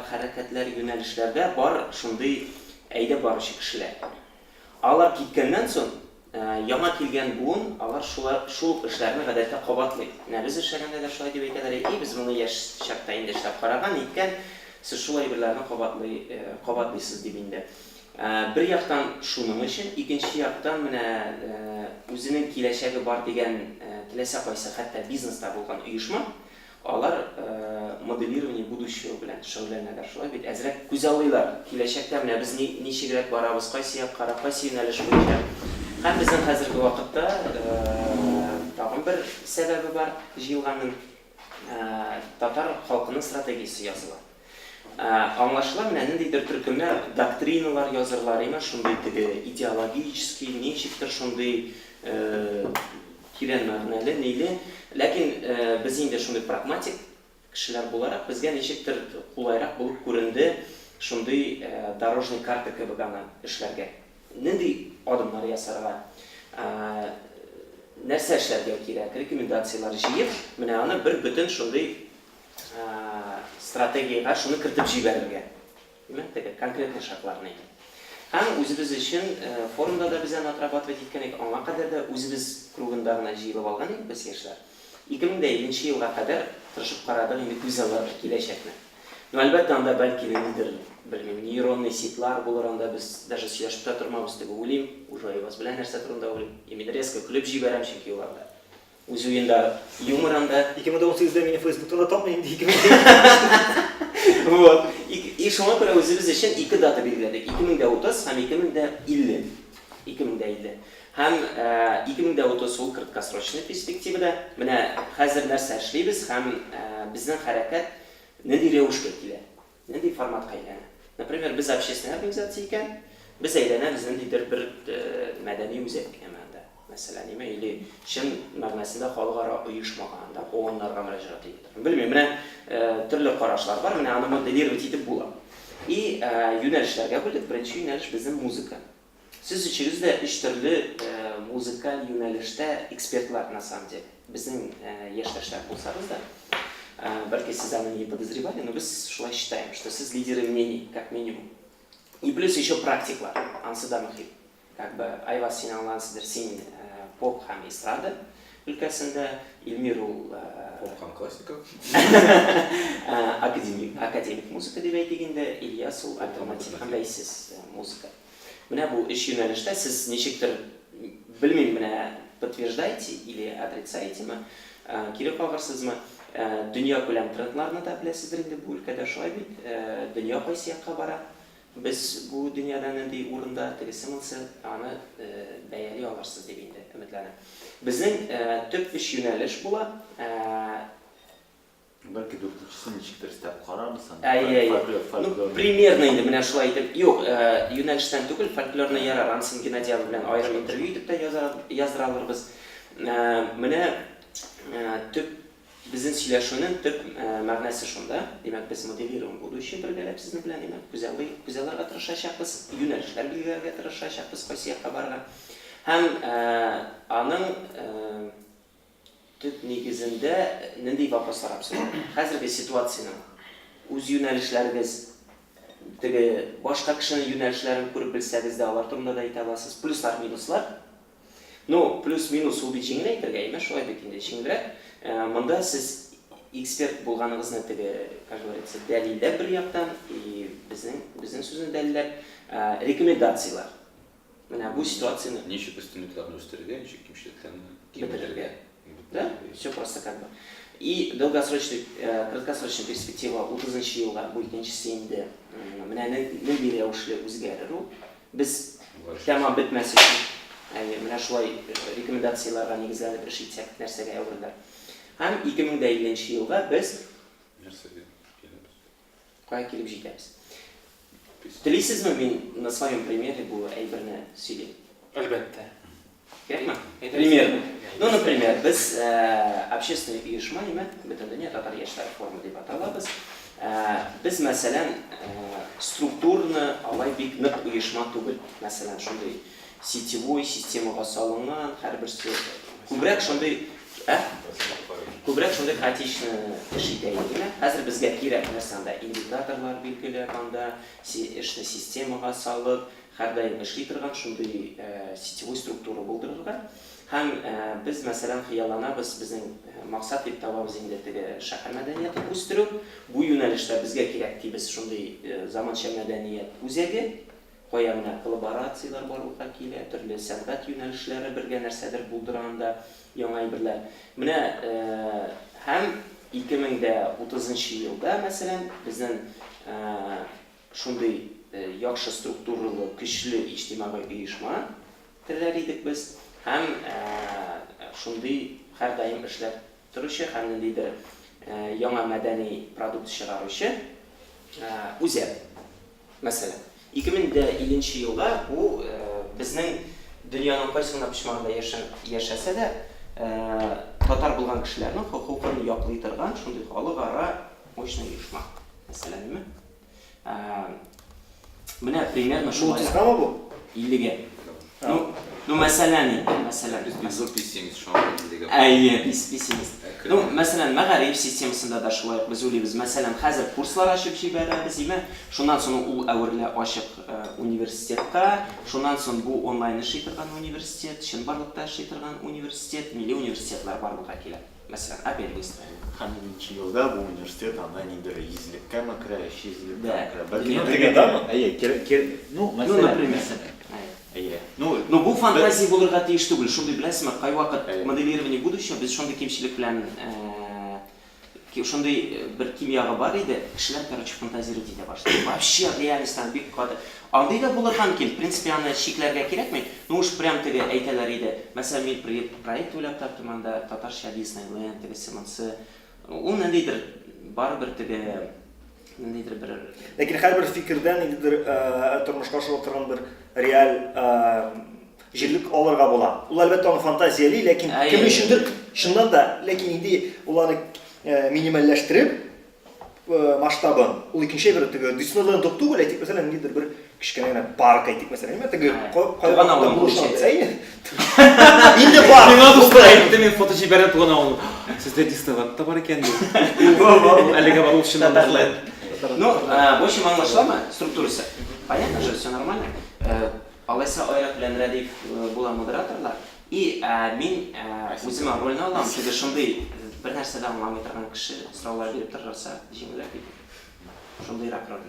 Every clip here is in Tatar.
Хәрәкәтләр, юнәлешләрдә бар шундый әйдә баручы кешеләр. Алар киткәннән соң, яңа килгән буын, алар шул эшләрне гадәттә кабатлый. Без эшләгәндә дә шулай дип әйтәләр, без моны яшь чакта инде эшләп караган икән, сез шулай берләрне кабатлыйсыз дип инде. Бер яктан шуның өчен, икенче яктан менә үзенең киләчәге бар дигән теләсә кайсы хәтта бизнеста булган оешма, алар моделирование будущего белән шөгыльләнәләр. Шулай бит әзрәк күз алыйлар. Киләчәктә менә без ничегрәк барабыз, кайсы якка, кайсы юнәлеш буенча. Һәм безнең хәзерге вакытта тагын бер сәбәбе бар, җыелганның татар халкының стратегиясе языла. Аңлашыла менә ниндидер төркемнәр, доктриналар язырлар, шундый идеологический, ничектер шундый кирән мәгънәле, нейле. Ләкин без инде шундый прагматик кешеләр буларак, безгә ничектер кулайрак булып күренде шундый дорожный карта кебек гына эшләргә. Нинди адымнар ясарга, нәрсә эшләргә кирәк, рекомендациялар җыеп, менә аны бер бөтен шундый стратегияга шуны кертеп җибәрергә. Димәк, конкретный шартларны. Һәм үзебез өчен форумда да без аны отрабатывать иткәнек, аңа кадәр да үзебез кругында гына җыелып алган идек без яшьләр. 2050 елга кадәр тырышып карадык инде күз аллар киләчәкне. Әлбәттә, анда бәлки нидер, белмим, нейронный сетлар булыр, анда без даже сөйләшеп тә тормабыз, дип уйлыйм, уже вас белән нәрсә турында уйлыйм. Мин резко көлеп җибәрәм чөнки юлларда. Үз уенда юмор анда 2018-дә мине Facebook'та тапмый инде 2000. Вот. И шуңа күрә үзебез өчен ике дата билгеләдек. 2030 һәм 2050. 2050. Һәм 2030 ул краткосрочный перспективада. Менә хәзер нәрсә эшлибез һәм безнең хәрәкәт нинди рәвешкә килә, нинди форматка әйләнә. Например, без общественная организация икән, без әйләнәбез ниндидер бер мәдәни үзәк әмәндә. Мәсәлән, или чын мәгънәсендә халыкара оешмага, анда ООНнарга мөрәҗәгать итеп. Белмим, менә төрле карашлар бар, менә аны моделировать итеп була. И юнәлешләргә бүлдек. Беренче юнәлеш безнең музыка. Сез ичегездә 3 төрле музыкаль юнәлештә экспертлар на самом деле. Безнең яшьтәшләр булсагыз да, бәлки сез аны не подозревали, но без шулай считаем, что сез лидеры мнений, как минимум. И плюс еще практиклар, ансы да мөһим. Как бы Айваз син аңлансыздыр, син поп һәм эстрада өлкәсендә, Илмир ул поп һәм классика. Академик музыка дип әйтгәндә, Ильяс ул альтернатив һәм бәйсез музыка. Менә бу эш юнәлештә сез ничектер, белмим, менә подтверждаете или отрицаете ме, кире калгарсызмы? Дөнья күләм трендларны да беләсездер инде, бу өлкәдә шулай бит. Дөнья кайсы якка бара? Без бу дөньяда нинди урында тегесемелсе, аны бәяли алырсыз дип инде өметләнәм. Безнең төп эш юнәлеш була. Бәлки дүртенчесен ничектер истәп карармысың? Ну, примерно инде менә шулай итеп. Юк, юнәлештән түгел, фольклорны ярар, Ансин Геннадьев белән аерым интервью итеп тә яздыраларбыз. Менә төп безнең сөйләшүнең төп мәгънәсе шунда. Димәк, без моделируем будущее бергәләп сезнең белән, димәк, күзалларга тырышачакбыз, юнәлешләр билгеләргә тырышачакбыз, кайсы якка барырга. Һәм аның төп нигезендә нинди вопрослар абсолютно. Хәзерге ситуацияның үз юнәлешләрегез, теге башка кешенең юнәлешләрен күреп белсәгез дә, алар турында да әйтә аласыз. Плюслар, минуслар. Ну, плюс-минус ул бит җиңел әйтергә, шулай бит инде җиңелрәк. Монда сез эксперт булганыгызны теге, как говорится, дәлилләп бер яктан, и безнең сүзне дәлилләп, рекомендациялар. Менә бу ситуацияны Ничек өстенлекләрне үстерергә, ничек кимчелекләрне киметергә. Да? Все просто как бы. И долгосрочный, краткосрочный перспектива 30 елга бу икенчесе инде. Менә нинди рәвешле үзгәрү. Без тәмам бетмәс өчен, менә шулай рекомендацияларга нигезләнеп эш итсәк, нәрсәгә әверелер. Һәм 2050 елга без нәрсәгә киләбез? Кая килеп җитәбез? Телисезме, мин на своем примере бу әйберне сөйлим? Әлбәттә. Кирәкме? Примерно. Ну, например, без общественный оешма, бөтен дөнья татар яшьләр форумы дип аталабыз. Без, мәсәлән, структурны алай бик нык оешма түгел. Мәсәлән, шундый сетевой системага салынган, һәрберсе күбрәк шундый, күбрәк шундый хаотичный эш итә иде. Хәзер безгә кирәк нәрсәндә индикаторлар билгеләп анда, эшне системага салып, һәрдаим эшли торган шундый сетевой структура булдырырга. Һәм без мәсәлән хыялланабыз, безнең максат дип табабыз инде теге шәһәр мәдәниятен үстерү. Бу юнәлештә безгә кирәк дибез шундый заманча мәдәният үзәге. Кая менә коллаборациялар барлыкка килә, төрле сәнгать юнәлешләре бергә нәрсәдер булдырганда яңа әйберләр. Менә һәм 2030 елда мәсәлән безнең шундый яхшы структуралы, көчле иҗтимагый оешма теләр идек без. Һәм шундый һәрдаим эшләп торучы һәм ниндидер яңа мәдәни продукт чыгаручы үзәк. Мәсәлән, 2050 елда бу безнең дөньяның кайсында почмагында яшәсә дә татар булган кешеләрнең хокукын яклый торган шундый халыкара мощный оешма. Мәсәлән, менә примерно шулай. 30-га бу? 50-ге. Ну, мәсәлән, Biz zor pessimiz şu an. пессимист. Мәсәлән, мәгариф системасында да шулай без уйлыйбыз. Мәсәлән, хәзер курслар ачып җибәрәбез, шуннан соң ул әверле ачык университетка, шуннан соң бу онлайн эшли торган университет, чынбарлыкта эшли торган университет, милли университетлар барлыкка килә. Мәсәлән, Апельгейстә. 2000 елда бу университет анда ниндер 100-леккә керә, 200-леккә керә. Например, бу фантазия булырга тиеш түгел. Шундый беләсезме, кай вакыт моделирование будущего без шундый кимчилек белән шундый бер кимияга бар иде, кешеләр фантазировать итә башлады. Вообще реальностьтан бик каты. Андый да булырга мөмкин. В принципе, аны шикләргә кирәкми. Уж прям теге әйтәләр иде. Мәсәлән, мин проект уйлап таптым анда татарча Disneyland теге сымансы. Ул ниндидер барыбер теге ниндидер бер. Ләкин һәрбер фикердән ниндидер тормышка ашырып торган бер реаль җирлек алырга була. Ул әлбәттә аны фантазияли, ләкин кем өчендер чыннан да, ләкин инде ул аны минимальләштереп масштабын. Ул икенче бер теге Disneyland түгел, әйтик мәсәлән, ниндидер бер кичкенә парк әйтик мәсәлән, теге кайганда булышты. Инде бар. Миңа дустар әйтте, мен фото җибәрә туган авыл. Сездә Disneyland бар икән ди. Әлегә бар ул чыннан. Ну, в общем, аңлашыламы структурасы? Понятно же, все нормально. Алайса Айрат белән Рәдиф була модераторлар. И мин үземә рольне алам, теге шундый бер нәрсәдә аңламый торган кеше сораулар биреп торса, җиңелрәк бит. Шундый роль.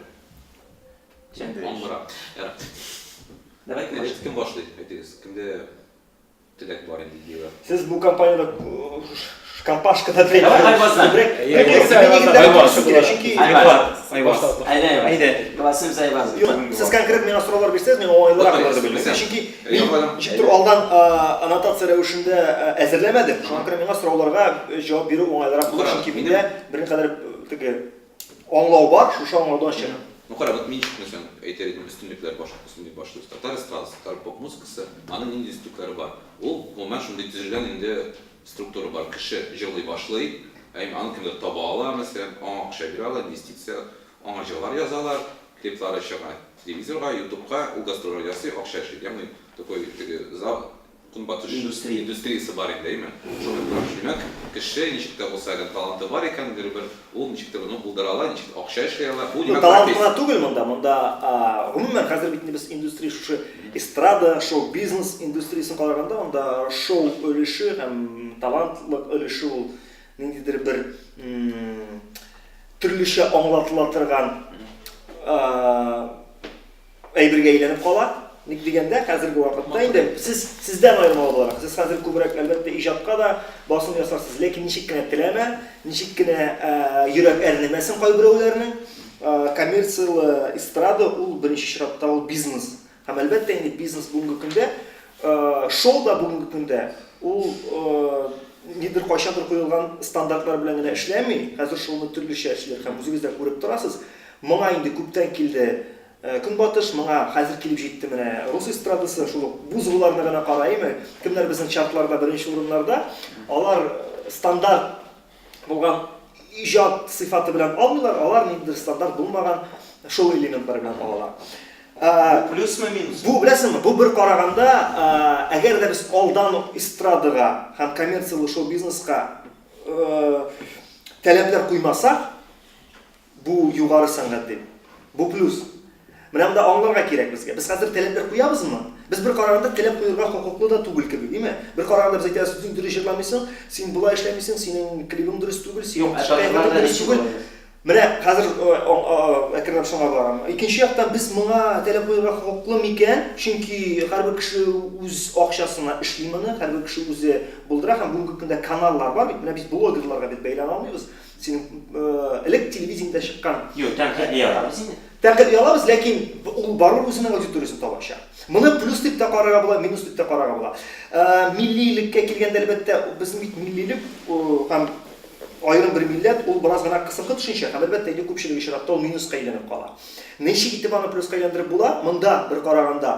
Давай, Кем башлый? Әйтегез, кемдә теләк бар инде дигән. Сез бу компанияда компашкада теләйсез. Айваз. Классым Айваз. Сез конкрет миңа сораулар бирсәгез, мин оңайлырак булыр дип уйлыйм. Чөнки мин ничектер алдан аннотация рәвешендә әзерләмәдем. Шуңа күрә миңа сорауларга җавап бирү оңайлырак булыр. Чөнки миндә беркадәр теге аңлау бар, шушы аңлаудан чыга. Ну кара, вот минчик мәсәлән, әйтер идем, өстенлекләр башлый. Татар эстрадасы, татар поп музыкасы, аның нинди өстенлекләре бар. Ул гомумән шундый төзелгән инде структура бар. Кеше җырлый башлый, аны кемдер таба ала, мәсәлән, аңа акча бирә ала, инвестиция, аңа җырлар язалар, клиплары чыга телевизорга, ютубка, ул гастроль ясый, акча эшли. Ягъни такой теге кунбатыш индустриясы бар инде, әйме? Шуңа кеше ничектә булса да таланты бар икән, бер ул ничектә аны булдыра ала, ничектә акча эшли ала. Бу талант гына түгел монда гомумән хәзер бит без индустрия шушы эстрада, шоу-бизнес индустриясын караганда, монда шоу өлеше һәм талантлык өлеше ул ниндидер бер төрлечә аңлатыла торган әйбергә әйләнеп кала. Ник дигәндә, хәзерге вакытта инде сездән аерма буларак, сез хәзер күбрәк әлбәттә иҗатка да басым ясарсыз, ләкин ничек кенә теләмә, ничек кенә йөрәк әрнемәсен кайберәүләрнең, коммерциялы эстрада ул беренче чиратта ул бизнес. Һәм әлбәттә инде бизнес бүгенге көндә, шоу да бүгенге көндә ул нидер кайчандыр куелган стандартлар белән генә эшләми, хәзер шуны төрлечә эшләр һәм үзегез дә күреп торасыз. Моңа инде күптән килде Көнбатыш, моңа хәзер килеп җитте менә рус эстрадасы, шул бузуларны гына караймы, кемнәр безнең чартларда беренче урыннарда, алар стандарт булган иҗат сыйфаты белән алмыйлар, алар ниндидер стандарт булмаган шоу элементлары белән алалар. Плюсмы минус? Бу беләсезме, бу бер караганда, әгәр дә без алдан эстрадага һәм коммерциялы шоу-бизнеска таләпләр куймасак, бу югары сәнгать дип. Бу плюс. Менә монда аңларга кирәк безгә. Без хәзер таләпләр куябызмы? Без бер караганда таләп куярга хокуклы да түгел кебек, димме? Бер караганда без әйтәбез, син дөрес җырламыйсың, син булай эшләмисең, синең клибың дөрес түгел, син дөрес түгел. Менә хәзер әкренләп шуңа барам. Икенче яктан без моңа таләп куярга хокуклы микән? Чөнки һәрбер кеше үз акчасына эшли моны, һәрбер кеше үзе булдыра һәм бүгенге көндә каналлар бар бит. Менә без блогерларга бит бәйләнә алмыйбыз. Син элек телевидениедә чыккан. Юк, тәнкыйть яратабыз инде. Тәнкыйть ялабыз, ләкин ул барыр үзенең аудиториясын табачак. Моны плюс дип тә карарга була, минус дип тә карарга була. Миллилеккә килгәндә әлбәттә безнең бит миллилек һәм аерым бер милләт, ул бераз гына кысынкы төшенчә, һәм әлбәттә инде күпчелек ишаратта ул минуска әйләнеп кала. Ничек итеп аны плюска әйләндереп була? Монда бер караганда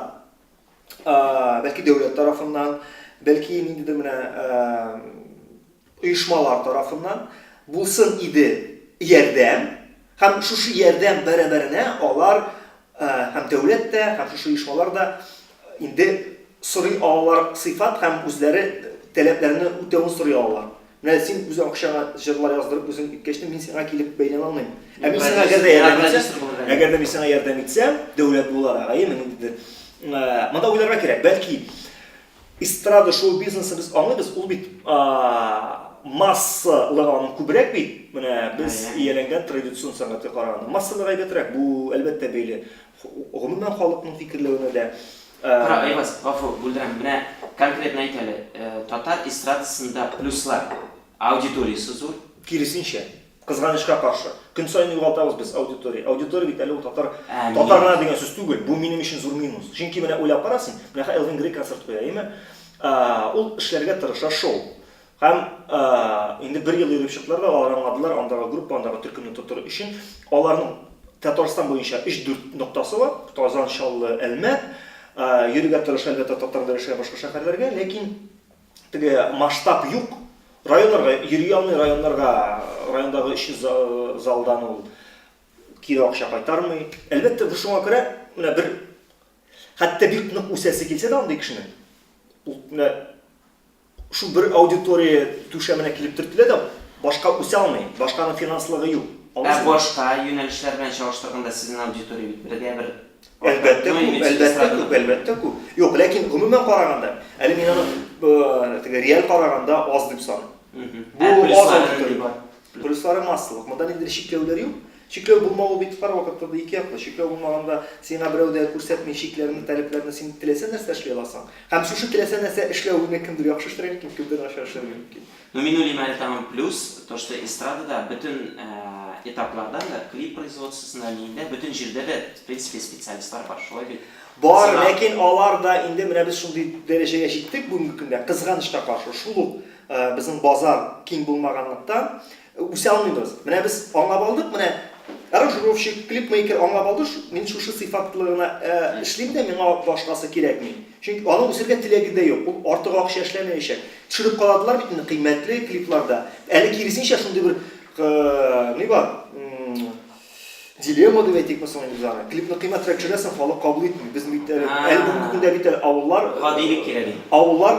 бәлки дәүләт тарафыннан, бәлки ниндидер менә оешмалар тарафыннан булсын иде ярдәм, һәм шушы ярдәм бәрабәренә алар һәм дәүләт тә, һәм шушы оешмалар да инде сорый алалар сыйфат һәм үзләре таләпләрне үтәүен сорый алалар. Менә син үз акчаңа җырлар яздырып үзең иткәчтә мин сиңа килеп бәйләнә алмыйм. Ә мин сиңа әгәр дә мин сиңа ярдәм итсәм, дәүләт буларга, ниндидер. Монда уйларга кирәк, бәлки эстрада шоу бизнесы без аңлыйбыз, ул бит массалыгын күбрәк бит. Менә без ияләнгән традицион сәнгатькә караганда массалыгы әйбәтрәк. Бу әлбәттә бәйле. Гомумән халыкның фикерләвенә дә Айваз, гафу, бүлдерәм. Менә конкретно әйтәле, татар эстрадасында плюслар, аудиториясы зур. Киресенчә, кызганычка каршы. Көн сайын югалтабыз без аудитория. Аудитория бит әле ул татарга дигән сүз түгел. Бу минем өчен зур минус. Чөнки менә уйлап карасың, менә Элвин Грей концерт куя, әйме? Ул эшләргә тырыша шоу. Һәм инде бер ел йөреп чыктылар да, алар аңладылар, андагы группа, андагы төркемне тотыр өчен аларның Татарстан буенча 3-4 ноктасы бар. Казан, Чаллы, Әлмәт. Йөрергә тырыша әлбәттә татарлар яшәгән башка шәһәрләргә, ләкин теге масштаб юк. Районнарга йөри алмый, райондагы 300 залдан ул кире акча кайтармый. Әлбәттә бу шуңа күрә менә бер хәтта бик нык үсәсе килсә дә андый кешенең. Ул менә шу бер аудитория түшәменә килеп төртелә дә башка үсә алмый, башканың финанслыгы юк. Башка юнәлешләр белән чагыштырганда сезнең аудитория бит бергә бер Әлбәттә күп. Юк, ләкин гомумән караганда, әле мин аны теге реаль караганда аз дип саныйм. Бу аз аудитория. Плюслары массалык. Монда нидер шикләүләр юк. Шикләү булмавы бит һәр вакытта да ике яклы. Шикләү булмаганда сиңа берәү дә күрсәтми шикләрне, таләпләрне син теләсә нәрсә эшли аласың. Һәм шушы теләсә нәрсә эшләүне кемдер яхшы эшләр микән, кемдер начар эшләр микән. Но мин уйлыйм әле тагын плюс, то что эстрадада bütün этапларда да, клип производствосында инде bütün җирдә дә в принципе специалистлар бар, шулай бит. Бар, ләкин алар да инде менә без шундый дәрәҗәгә җиттек бүгенге көндә, кызганычка каршы. Шул ук безнең базар киң булмаганлыктан үсә алмыйбыз. Менә без аңлап алдык, менә аранжировщик, клипмейкер аңлап алды, мин шушы сыйфатлыгына эшлим дә, миңа башкасы кирәкми. Чөнки аның үсәргә теләге дә юк. Ул артык акча эшләмәячәк. Төшереп каладылар бит инде кыйммәтле клипларда. Әле киресенчә шундый бер ни бар? Дилемма дип әйтик мәсәлән үзара. Клипны кыйммәтрәк төшерәсең, халык кабул итми. Без бит әле бүгенге көндә бит авыллар гадилек кирәк. Авыллар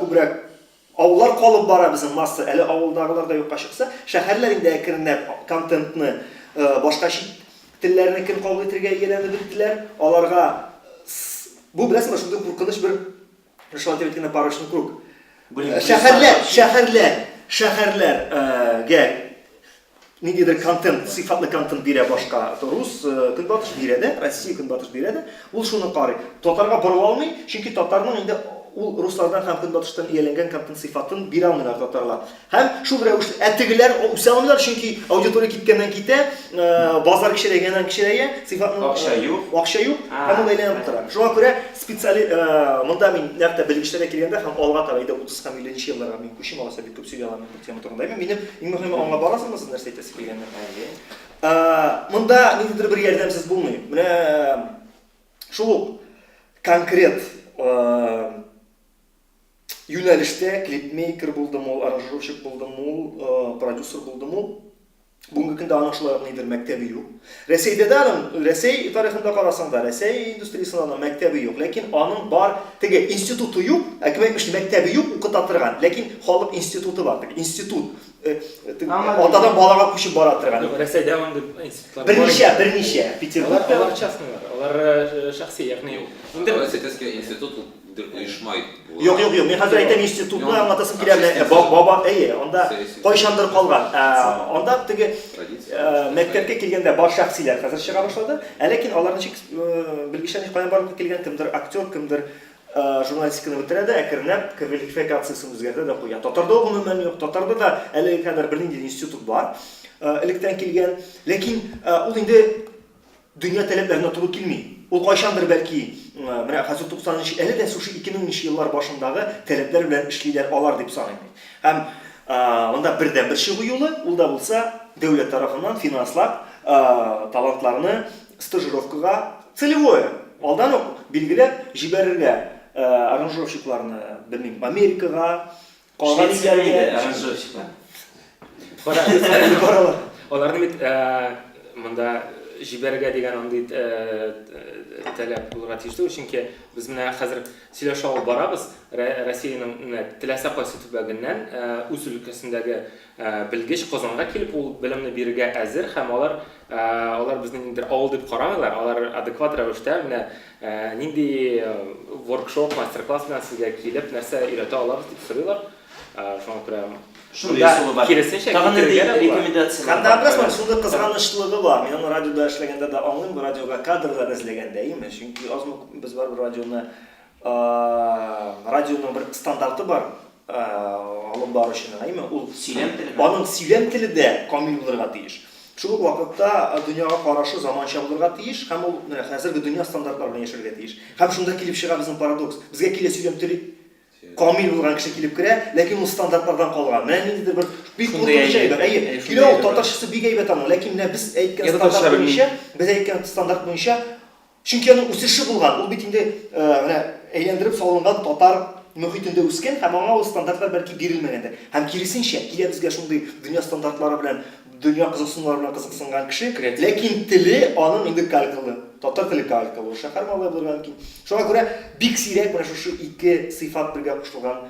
күбрәк авыллар калып бара безнең масса. Әле авылдагылар да юкка чыкса, шәһәрләр инде әкренләп контентны башка чит телләрне кем кабул итәргә ияләнеп биттеләр. Аларга бу беләсеңме шундый куркыныч бер шулай дип әйткәндә барышны круг. Шәһәрләргә ниндидер контент, сыйфатлы контент бирә башка рус көнбатыш бирә дә, Россия көнбатыш бирә дә. Ул шуны карый. Татарга борыла алмый, чөнки татарның инде ул руслардан һәм көнбатыштан ияләнгән контент сыйфатын бирә алмыйлар татарлар. Һәм шул рәвешле әтегеләр үсә алмыйлар, чөнки аудитория киткәннән китә, базар кичерәгәннән кичерәгә, сыйфатның акча юк, һәм ул әйләнеп тора. Шуңа күрә специалист монда мин нәкъ белгечләргә килгәндә һәм алга таба 30 һәм 50 елларга мин күчим алса бик күп сөйли алам бу тема турында. Минем иң мөһиме аңлап барасыңыз нәрсә әйтәсе килгәндә. Монда ниндидер бер ярдәмсез булмый. Менә шул конкрет юнәлештә клипмейкер булдым ул, аранжировщик булдым ул, продюсер булдым ул. Бүгінгі күнде аның шулай нидер мәктәбе юк. Рәсәйдә дә Рәсәй тарихында карасаң да Рәсәй индустриясында мәктәбе юк, ләкин аның бар теге институты юк, әкмәтмеш мәктәбе юк укыта торган, ләкин халык институты бар. Институт атадан балага күчеп бара торган. Рәсәйдә андый институтлар Берничә Петербургта алар частныйлар, алар шәхси, ягъни инде Университетский институт оешмай. Юк, мен хәзер әйтәм институтны аңлатасым килә. Баба, анда кайчандыр калган. Анда теге мәктәпкә килгәндә бар шәхсиләр хәзер чыга башлады. Ләкин аларны чик белгечләр каян барлыкка килгән, кемдер актер, кемдер журналистиканы бетерә дә, әкренләп квалификациясын үзгәртә дә куя. Татарда гомумән юк. Татарда да әле кадәр бернинди институт бар. Электән килгән, ләкин ул инде дөнья таләпләренә туры килми. Ул кайчандыр бәлки менә хәзер 90-нчы, әле дә шушы 2000нчы еллар башындагы таләпләр белән эшлиләр алар дип саныйм. Һәм монда бердән бер чыгу юлы, ул да булса дәүләт тарафыннан финанслап талантларны стажировкага целевое алдан ук билгеләп җибәрергә аранжировщикларны, белмим, Америкага, калган илләргә аранжировщиклар. Аларны бит монда җибәргә дигән андый таләп булырга тиешле, чөнки без менә хәзер сөйләшә алып барабыз. Россиянең теләсә кайсы төбәгеннән үз өлкәсендәге белгеч Казанга килеп ул белемне бирергә әзер һәм алар безне инде авыл дип карамыйлар. Алар адекват рәвештә менә нинди воркшоп, мастер-класс белән сезгә килеп нәрсә өйрәтә алабыз дип сорыйлар. Шуңа күрә Шунда киресенчә рекомендация. Хәтта беләсезме, шундый кызганычлыгы бар. Мин аны радиода эшләгәндә дә аңлыйм, бу радиога кадрлар эзләгәндә, име? Чөнки азмы без бар бер радионың бер стандарты бар. Алып барышына, име? Ул сөйләм теле. Аның сөйләм теле дә камил булырга тиеш. Шул ук вакытта дөньяга карашы заманча булырга тиеш, һәм ул хәзерге дөнья стандартлары белән яшәргә тиеш. Һәм шунда килеп чыга безнең парадокс. Безгә килә сөйләм теле камил булган кеше килеп керә, ләкин ул стандартлардан калган. Менә ниндидер бер бик куркыныч әйбер. Килә ул татарчасы бик әйбәт аны, ләкин менә без әйткән стандарт буенча, без әйткән стандарт буенча, чөнки аның үсеше булган. Ул бит инде менә әйләндереп салынган татар мөхитендә үскән һәм аңа ул стандартлар бәлки бирелмәгәндер. Һәм киресенчә, килә безгә шундый дөнья стандартлары белән, дөнья кызыксынулары белән кызыксынган кеше, ләкин теле аның инде калькалы. Татар теле калькалы, шәһәр малай булырга мөмкин. Шуңа күрә бик сирәк менә шушы ике сыйфат бергә кушылган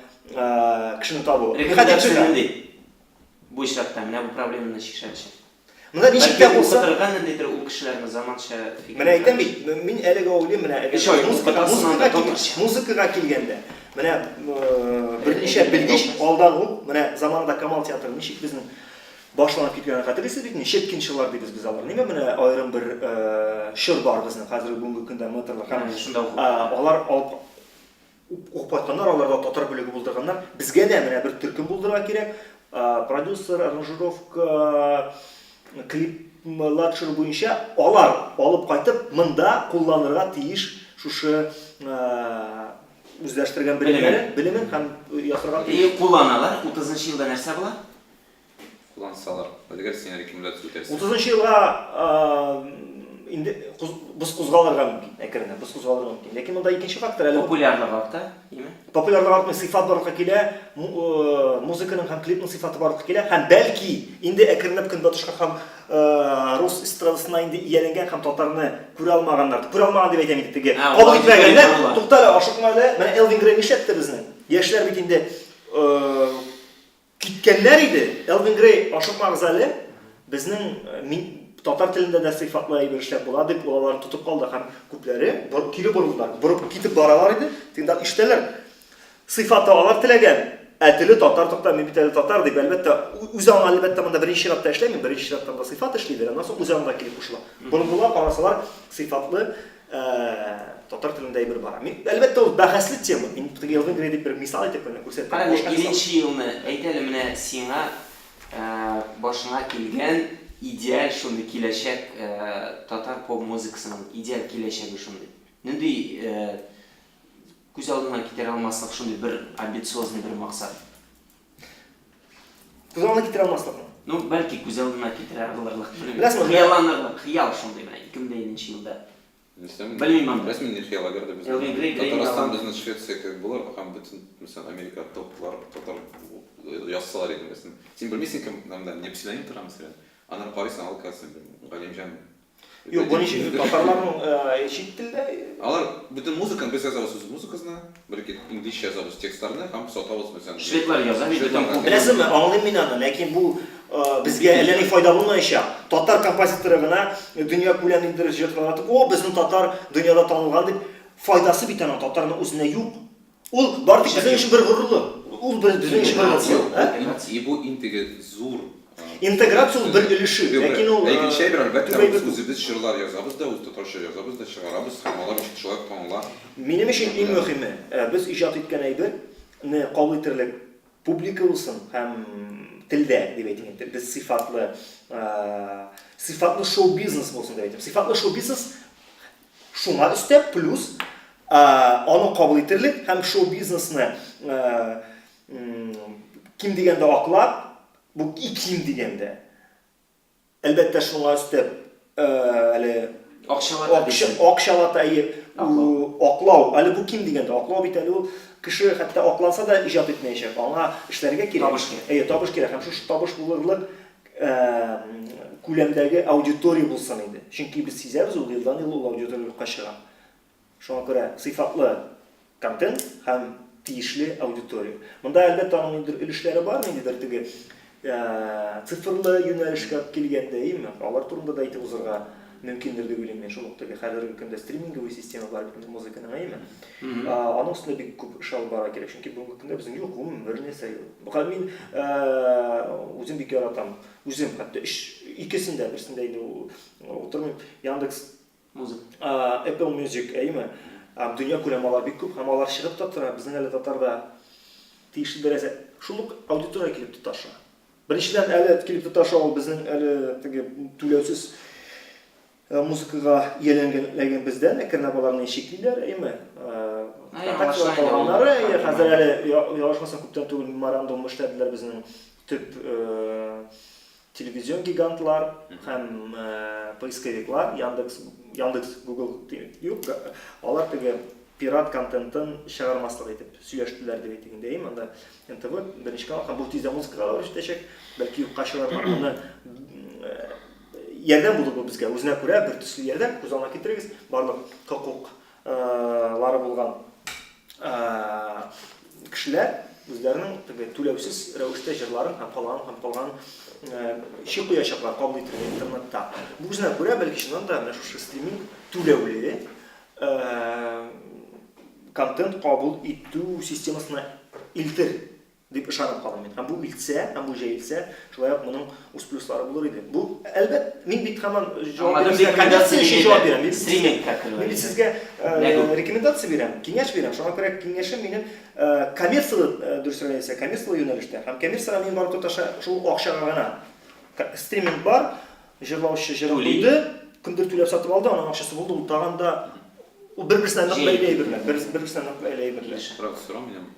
кешене табу. Бу очракта менә бу проблеманы шешәчә. Менә ничек тә булса, торган нидер ул кешеләрне заманча фикер. менә әйтәм бит, мин әлегә уйлыйм, менә музыкага килгәндә, менә берничә белгеч алдан ук, менә заманында Камал театры ничек безнең башланып киткәнен хәтерлисез бит, ничек еллар дибез без алар. Нимә менә аерым бер шыр бар безнең хәзерге бүгенге көндә метрлы һәм шунда алар алып укытканнар, аларда татар бүлеге булдырганнар. Безгә дә менә бер төркем булдырырга кирәк. Продюсер, аранжировка, клип-ладшер буенча алар алып кайтып монда кулланырга тиеш шушы үзләштергән белемен һәм ясарга тиеш. Кулланалар. 30-нчы елда нәрсә була? Куллансалар. Әгәр син рекомендация үтәрсә. 30-нчы елга инде без кузгалырга мөмкин, әкренләп без кузгалырга мөмкин. Ләкин монда икенче фактор әле Популярлык арта, име? Популярлык артмый, сыйфат барлыкка килә, музыканың һәм клипның сыйфаты барлыкка килә, һәм бәлки инде әкренләп көнбатышка һәм рус эстрадасына инде ияләнгән һәм татарны күрә алмаганнар. Күрә алмаган дип әйтәм инде. Кабул итмәгәннәр. Туктале, ашыкма әле. Менә Элвин Грей нишләтте безнең? Яшьләр бит инде киткәннәр иде. Элвин Грей ашыкмагыз әле. Безнең татар телендә дә сыйфатлы әйбер эшләп була дип алар тотып калды һәм күпләре кире борылдылар. Борып китеп баралар иде. Тыңдап ишетәләр. Сыйфаты алар теләгән. Теле татар тукта, мин бит әле татар дип әлбәттә үзе аңа әлбәттә монда беренче чиратта эшләмим, беренче чиратта да сыйфат эшлиләр. Аннан соң үзе аңа килеп кушыла. Борылдылар, карасалар сыйфатлы татар телендә әйбер бара. Мин әлбәттә ул бәхәсле тема. Мин теге Элвин Грей дип бер мисал итеп күрсәтәм. Аны 2000нче елны әйтәле менә сиңа башыңа килгән идеаль шундый киләчәк татар поп музыкасының идеаль киләчәге шундый. Нинди күз алдына китерә алмаслык шундый бер амбициозный бер максат. Күз алдына китерә алмаслыкмы? Ну, бәлки күз алдына китерә алырлык. Беләсезме, хыялланырлык, хыял шундый менә 2000нче елда. Белмим, Рәсми хыял агәрдә без. Татарстан безнең Швеция кебек булыр, һәм бөтен мәсәлән Америка топлар татар яссалар иде мәсәлән. Син белмисең кем монда не псевдоним тора мәсәлән. Аны карыйсың, ал калсың, Галимҗан. Yok, bunun için Tatarların eşit dilde. Алар бүтән музыканы без язабыз үз музыкасына, бер-ике инглизчә язабыз текстларны һәм сатабыз мәсәлән. Шведлар яза бит бүтән. Bilesizmi, anlayayım ben onu. Lakin bu bizge ellerine fayda bulmayışa. Tatar kompozitörüne dünya kullanımdır jırtlatıp, o bizim Tatar dünyada tanılgan deyip faydası bir tane Tatar'ın özüne yok. Ol, bardik bizim işi bir gururlu. Ol bizim işi bir gururlu. И бу интеге зур. İntegrasyon bir ilişki. Lakin o... Икенче бер әлбәттә үзебез җырлар язабыз да, үз татарча язабыз да, чыгарабыз һәм алар шулай танылар. Benim için en mühimi, biz icat etken aybı ne kabul edilerek publika olsun hem tilde demeyelim, biz sıfatlı show business olsun demeyelim. Sıfatlı show business şuna üstte plus onu kabul edilerek hem show business'ını kim degende aklar, bu kim degende. Elbette şuna üstte Akşalata ayı aklav. Ali bu kim degende? Aklav bit o kişi hatta aklansa da icat etmeyecek. Ona işlerge gerek. Tabış gerek. Hem şu tabış bulurluk kulemdagi auditoriya bulsan idi. Çünkü biz sizleriz o yıldan yıl auditoriya kaşıgan. Şuna göre sıfatlı content hem tiyişli auditoriya. Bunda elbette onun ilişkileri var mıydı dertigi? Sıfırlı yönelişke kelgende değil mi? Alар турында да айтып узарга mümkündür деп ойлаймын мен. Шулықтағы қазіргі күнде стриминговый система бар бит музыканың айымы. Аның үстінде бик көп іш алып бара керек. Чөнки бүгінгі күнде біздің жоқ, umuman бір нәрсе жоқ. Бұған мен өзім бик яратам. Өзім хатта икесінде бірсінде отырмын. Яндекс Музыка, Apple Music айымы. Dünya күләмалар бик көп, һәм алар чыгып та тора. Безнең әле Татарда тиешле дәрәҗә шулык аудитория килеп тоташа. Беренчедән әле килеп тоташа ул безнең әле теге түләүсез muzikaga yelengen bizden ekranlarını şekiller, değil mi? Takçılar kalanları, hazır yavaşmasın kuptan tügül memorandum işlediler bizim tüp televizyon gigantlar, hem поисковиклар, Яндекс, Google yok. Алар теге pirat kontentin çıkarmaslık edip söyleştiler demek değil mi? Anda NTV birinci kanal, bu tizde muzikalar işleyecek, belki kaşılar onu yerden bulur bu bizge. Özüne göre bir türlü yerden uzanmak getiririz. Bарлык hukukları bulgan kişiler özlerinin төлеусіз рәвештә җырларын һәм калган ши куячаклар кабул ителгән интернетта. Бу үзенә күрә бәлки шуннан да менә шушы стриминг түләүле контент кабул итү системасына илтер дип ышанып калам мен. Һәм бу илтсә, һәм бу җәелсә, шулай ук моның үз плюслары булыр иде. Бу әлбәттә мин бит һаман җавап бирәм. Стриминг хакында. Мин сезгә рекомендация бирәм, киңәш бирәм. Шуңа күрә киңәшем минем коммерциялы дөресрәк коммерциялы юнәлештә. Һәм коммерциягә мин барып тоташа шул акчага гына. Стриминг бар, җырлаучы җырлады, көндер түләп сатып алды, аның акчасы булды, ул тагында ул бер-берсенә нык бәйләй берләр. Бер-берсенә нык бәйләй берләр. Сорау минем,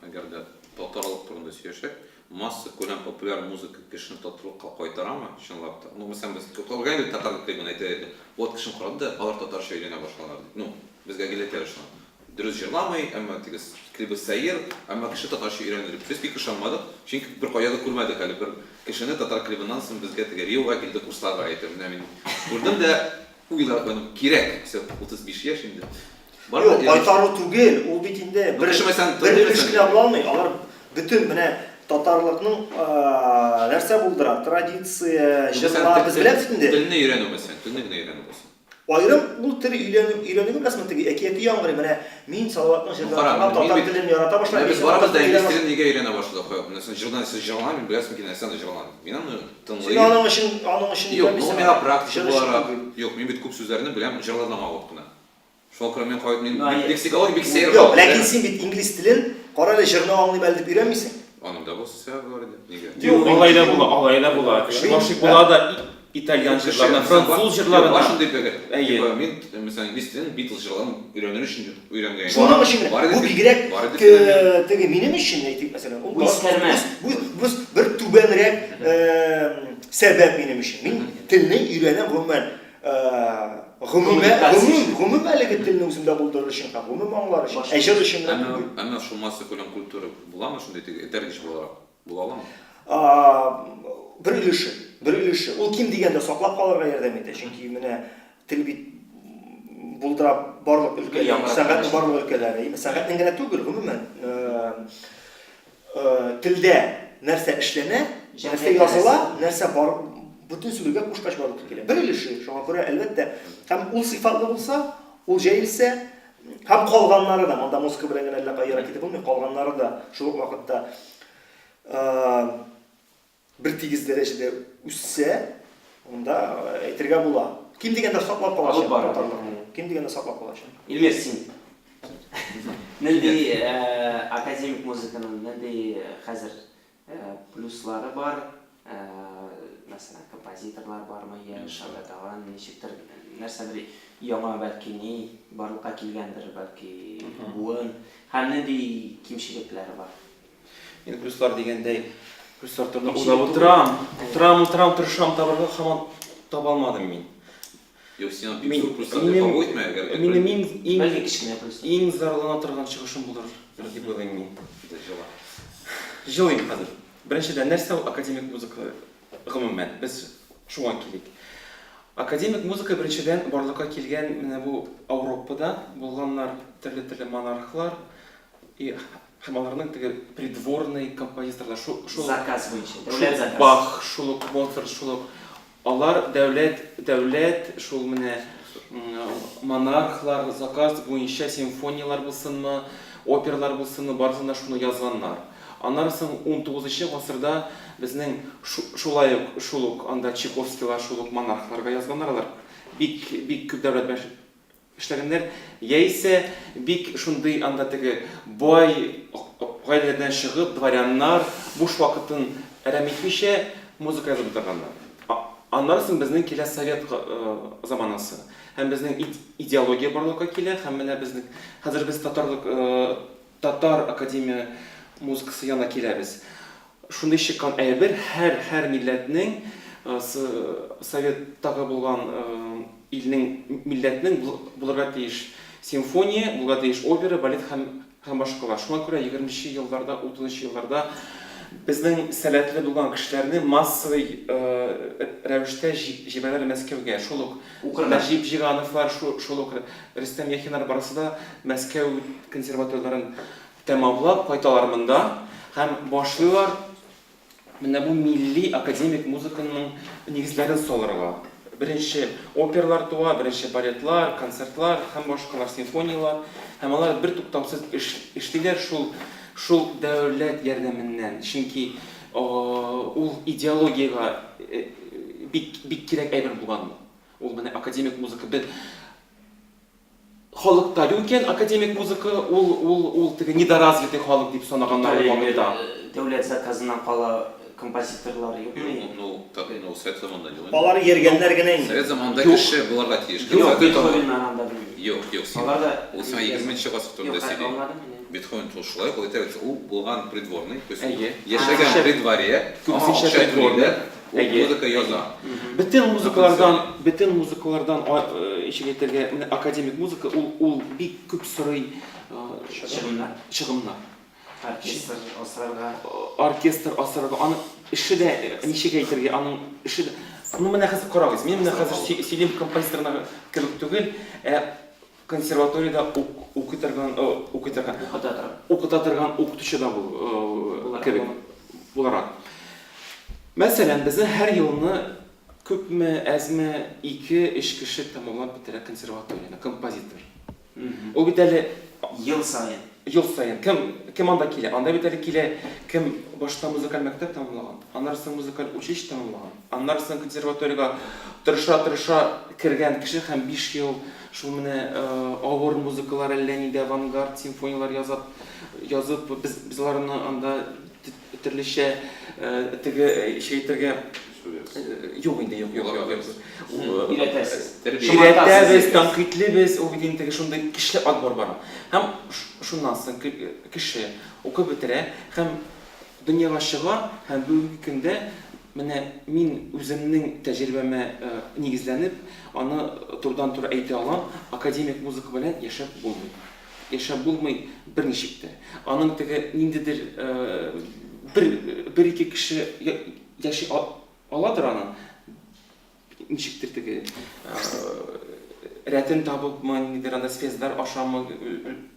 әгәр дә татарлык турында сөйләшәк, масса күләм популяр музыка кешене татарлыкка кайтарамы? Чынлап та. Ну, мәсәлән, без калган татарлык клибын әйтә, вот кешене карады да, алар татарча өйрәнә башладылар. Ну, безгә геләтә шуны. Дөрес җырламый, әмма тигез клибы сәер, әмма кеше татарча өйрәнер. Без бик ышанмадык, чөнки бер кая да күрмәдек әле бер кешене татар клибыннан соң безгә теге Риога килде курсларга әйтеп, менә мин күрдем дә уйлаганым кирәк. 35 яшь инде. Yok, кайтару түгел, ул бит инде бер ilişkilе була алмый. Алар bütün менә татарлыкның нәрсә булдыра, традиция, җырлар, без беләбез инде. Телне өйрәнү мәсәлән, телне генә өйрәнү булсын. Айрым бу тел өйрәнү мәсәлән теге әкияти яңгырый, менә мин Салаватның җырларын татар телен ярата башлап, без барабыз да инглиз телен нигә өйрәнә башладык. Мәсәлән, җырдан сез җырламый, беләсезме ки, нәрсәне җырламый. Мин аны тыңлыйм. Аның өчен Юк, бу миңа практика буларак. Юк, мин бит күп сүзләрне беләм, җырларламавык кына. Шул кыры мен кайт, мин лексикология бик сәер. Юк, ләкин син бит инглиз телен кара әле җырны аңлый белеп өйрәнмисең. Аның да булса бар иде. Нигә? Юк, алайда була. Башык була да итальян җырларына, француз җырларына. Шундый бәгә. Мин мәсәлән инглиз телен Beatles җырларын өйрәнер өчен өйрәнгән. Шуның өчен бу бигрәк теге минем өчен әйтик мәсәлән, бу бер түбәнрәк сәбәп минем өчен. Мин телне өйрәнәм гомумән. Гомум әлеге телне үземдә булдырыр өчен, гомум аңлар өчен. Әҗер өчен. Әмма шул масса күләм культура буламы шундый теге этәргеч була аламы? bir ülüşü. Ул ким дигәндә саклап калырга ярдәм итә. Чөнки менә тел бит булдыра барлык өлкәләр, сәнгатьнең барлык өлкәләре, сәнгатьнең генә түгел, гомумән телдә нәрсә эшләнә, нәрсә языла, нәрсә бар, бөтен сүзгә кушкач барлык килә. Бер өлеше, шуңа күрә әлбәттә, һәм ул сыйфатлы булса, ул җәелсә, һәм калганнары да, монда музыка белән генә әллә кайра китеп булмый, калганнары да шул ук вакытта бер тигез дәрәҗәдә үссә, онда әйтергә була. Ким дигәндә саклап калачак. Ким дигәндә саклап калачак. Илмир, син. Нинди академик музыканың нинди хәзер плюслары бар? Мәсәлән, композиторлар бармы, яшь тагын ничектер нәрсәдер яңа бәлки ни барлыкка килгәндер, бәлки буын. Һәм нинди кимчелекләре бар? Мен плюслар дигәндәй, плюслар турында уйлап утырам, тырышам табарга, һаман таба алмадым мин. Yok, sen плюслар дип әйтмә, әгәр Минем Бәлки кичкенә плюс. иң зарлана торган чыгышым булыр дип уйлыйм мин. Җылыйм хәзер. Беренчедән, нәрсә ул академик музыка гомумән? Без шуңа килик. Академик музыка беренчедән барлыкка килгән менә бу Европада булганнар төрле монархлар и һәм аларның теге придворный композиторлар, шул Заказ буенча, дәүләт заказ. Бах, шул Моцарт, шул алар дәүләт шул менә монархлар заказ буенча симфониялар булсынмы, опералар булсынмы, барысында шуны язганнар. Аннан соң 19-нчы гасырда безнең шулай ук анда Чайковскийлар шул ук монархларга язганнар алар. Бик күп дәүләт белән эшләгәннәр. Яисә бик шундый анда теге бай гаиләдән чыгып, дворяннар буш вакытын әрәм итмичә музыка язып торганнар. Аннан соң безнең килә совет заманасы. Һәм безнең идеология барлыкка килә, һәм менә безнең хәзер без татар академия музыкасы янына киләбез. Шундый чыккан әйбер һәр милләтнең советтагы булган милләтнең булырга тиеш симфония, булырга тиеш опера, балет һәм башкалар. Шуңа күрә 20нчы елларда, 30нчы елларда безнең сәләтле булган кешеләрне массовый рәвештә җибәрәләр Мәскәүгә. Шул ук Нәҗип Җигановлар, шул ук Рөстәм Яхиннар барысы да Мәскәү консерваторияларын тәмамлап кайталар монда һәм башлыйлар менә бу милли академик музыканың нигезләрен салырга. Беренче опералар туа, беренче балетлар, концертлар һәм башкалар симфониялар. Һәм алар бер туктаусыз эшлиләр шул дәүләт ярдәменнән. Чөнки ул идеологиягә бик кирәк әйбер булган. Ул менә академик музыка бит халыкта юкән академик музыка ул теге недоразвитый халык дип санаганнар вакытта. Дәүләт заказыннан кала композиторлар юкмы? Ну, совет заманында юк. Алар йөргәннәр генә инде. Совет заманында кеше буларга тиеш. Бетховеннан анда белмим. Юк, син. Аларда Ул 20нчы гасыр турында сөйли. Бетховен шулай, ул әйтә, ул булган придворный, то есть яшәгән при дворе, Күбесенчә придворный. Музыка яза. Бөтен музыкалардан ишегетергә менә академик музыка ул бик күп сорый чыгымнар. Оркестр асрарга, аның эше дә ничек әйтергә, аның эше дә. Ну менә хәзер карагыз, мин менә хәзер сөйлим композиторына кирәк түгел, консерваториядә укыта торган укытучы да кебек буларак. Мәсәлән, безнең һәр елны күпме, әзме 2-3 кеше тәмамлап бетерә консерваторияны, композитор. Ул бит әле ел сайын. Кем анда килә? Анда бит әле килә кем башта музыкаль мәктәп тәмамлаган, аннан соң музыкаль училище тәмамлаган, аннан соң консерваториягә тырыша кергән кеше һәм 5 ел шул менә авыр музыкалар әллә нидә авангард симфониялар язып без аларны анда төрлечә теге әйтергә юк инде юк. Өйрәтәбез, тәнкыйтьлебез, ул бит инде шундый кишле отбор бара. Һәм шуннан соң кеше укып бетерә һәм дөньяга чыга һәм бүгенге көндә менә мин үземнең тәҗрибәмә нигезләнеп, аны турыдан-туры әйтә алам, академик музыка белән яшәп булмый берничек тә. Аның теге ниндидер bir-iki kişi yaşay aladır аны. Ничектер теге рәтен табылмы, нидер анда связьлар ашамы,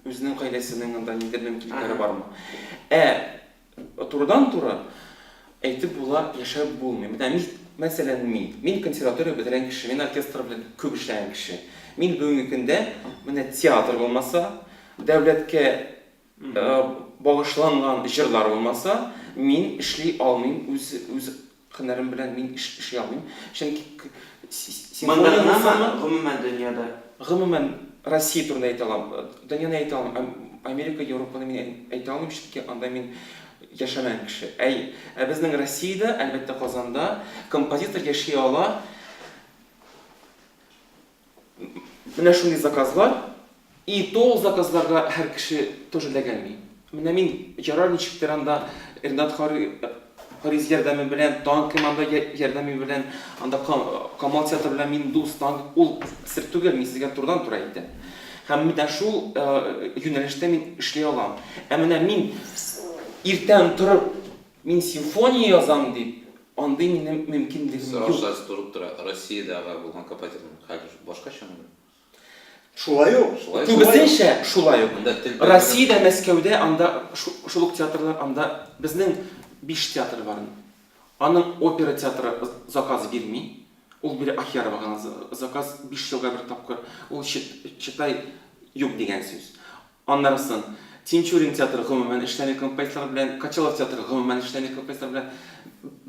үзенең гаиләсенең анда нидер мөмкинлекләре бармы. Турыдан-туры әйтеп була, яшәп булмый. Мәсәлән, мин консерватория бетерән кеше, мин оркестр белән күп эшләгән кеше. Мин бүгенге көндә менә театр булмаса, дәүләткә багышланган җырлар булмаса, мин эшли алмыйм, үз һөнәрем белән мин эшли алмыйм. Чөнки Гомумән дөньяда. Гомумән Россия турында әйтә алам. Дөньяны әйтә алам. Америка, Европаны мин әйтә алмыйм, чөнки анда мин яшәмәгән кеше. Безнең Россиядә, әлбәттә Казанда композитор яши ала. Менә шундый заказлар, и то заказларга һәр кеше тоже ләгәнми. Менә мин ярар ничектер анда Ренат Харис ярдәме белән, танк команда ярдәме белән, анда Камал театры белән мин дус, танк ул сер түгел, мин сезгә турыдан-туры әйтәм. Һәм менә шул юнәлештә мин эшли алам. Менә мин иртән торып, мин симфония язам дип, андый минем мөмкинлегем юк. Сорашасы турып тора, Россиядагы булган композиторның хәле башкачамы? Шулай ук. Күбесенчә шулай ук. Россиядә, Мәскәүдә, анда шул ук театрлар, анда безнең 5 театр бар. Аның опера театры заказ бирми. Ул бер Ахяровага заказ 5 елга бер тапкыр. Ул читай юк дигән сүз. Аннарысын Тинчурин театры гомумән эшләмәй композиторлар белән, Качалов театры гомумән эшләмәй композиторлар белән.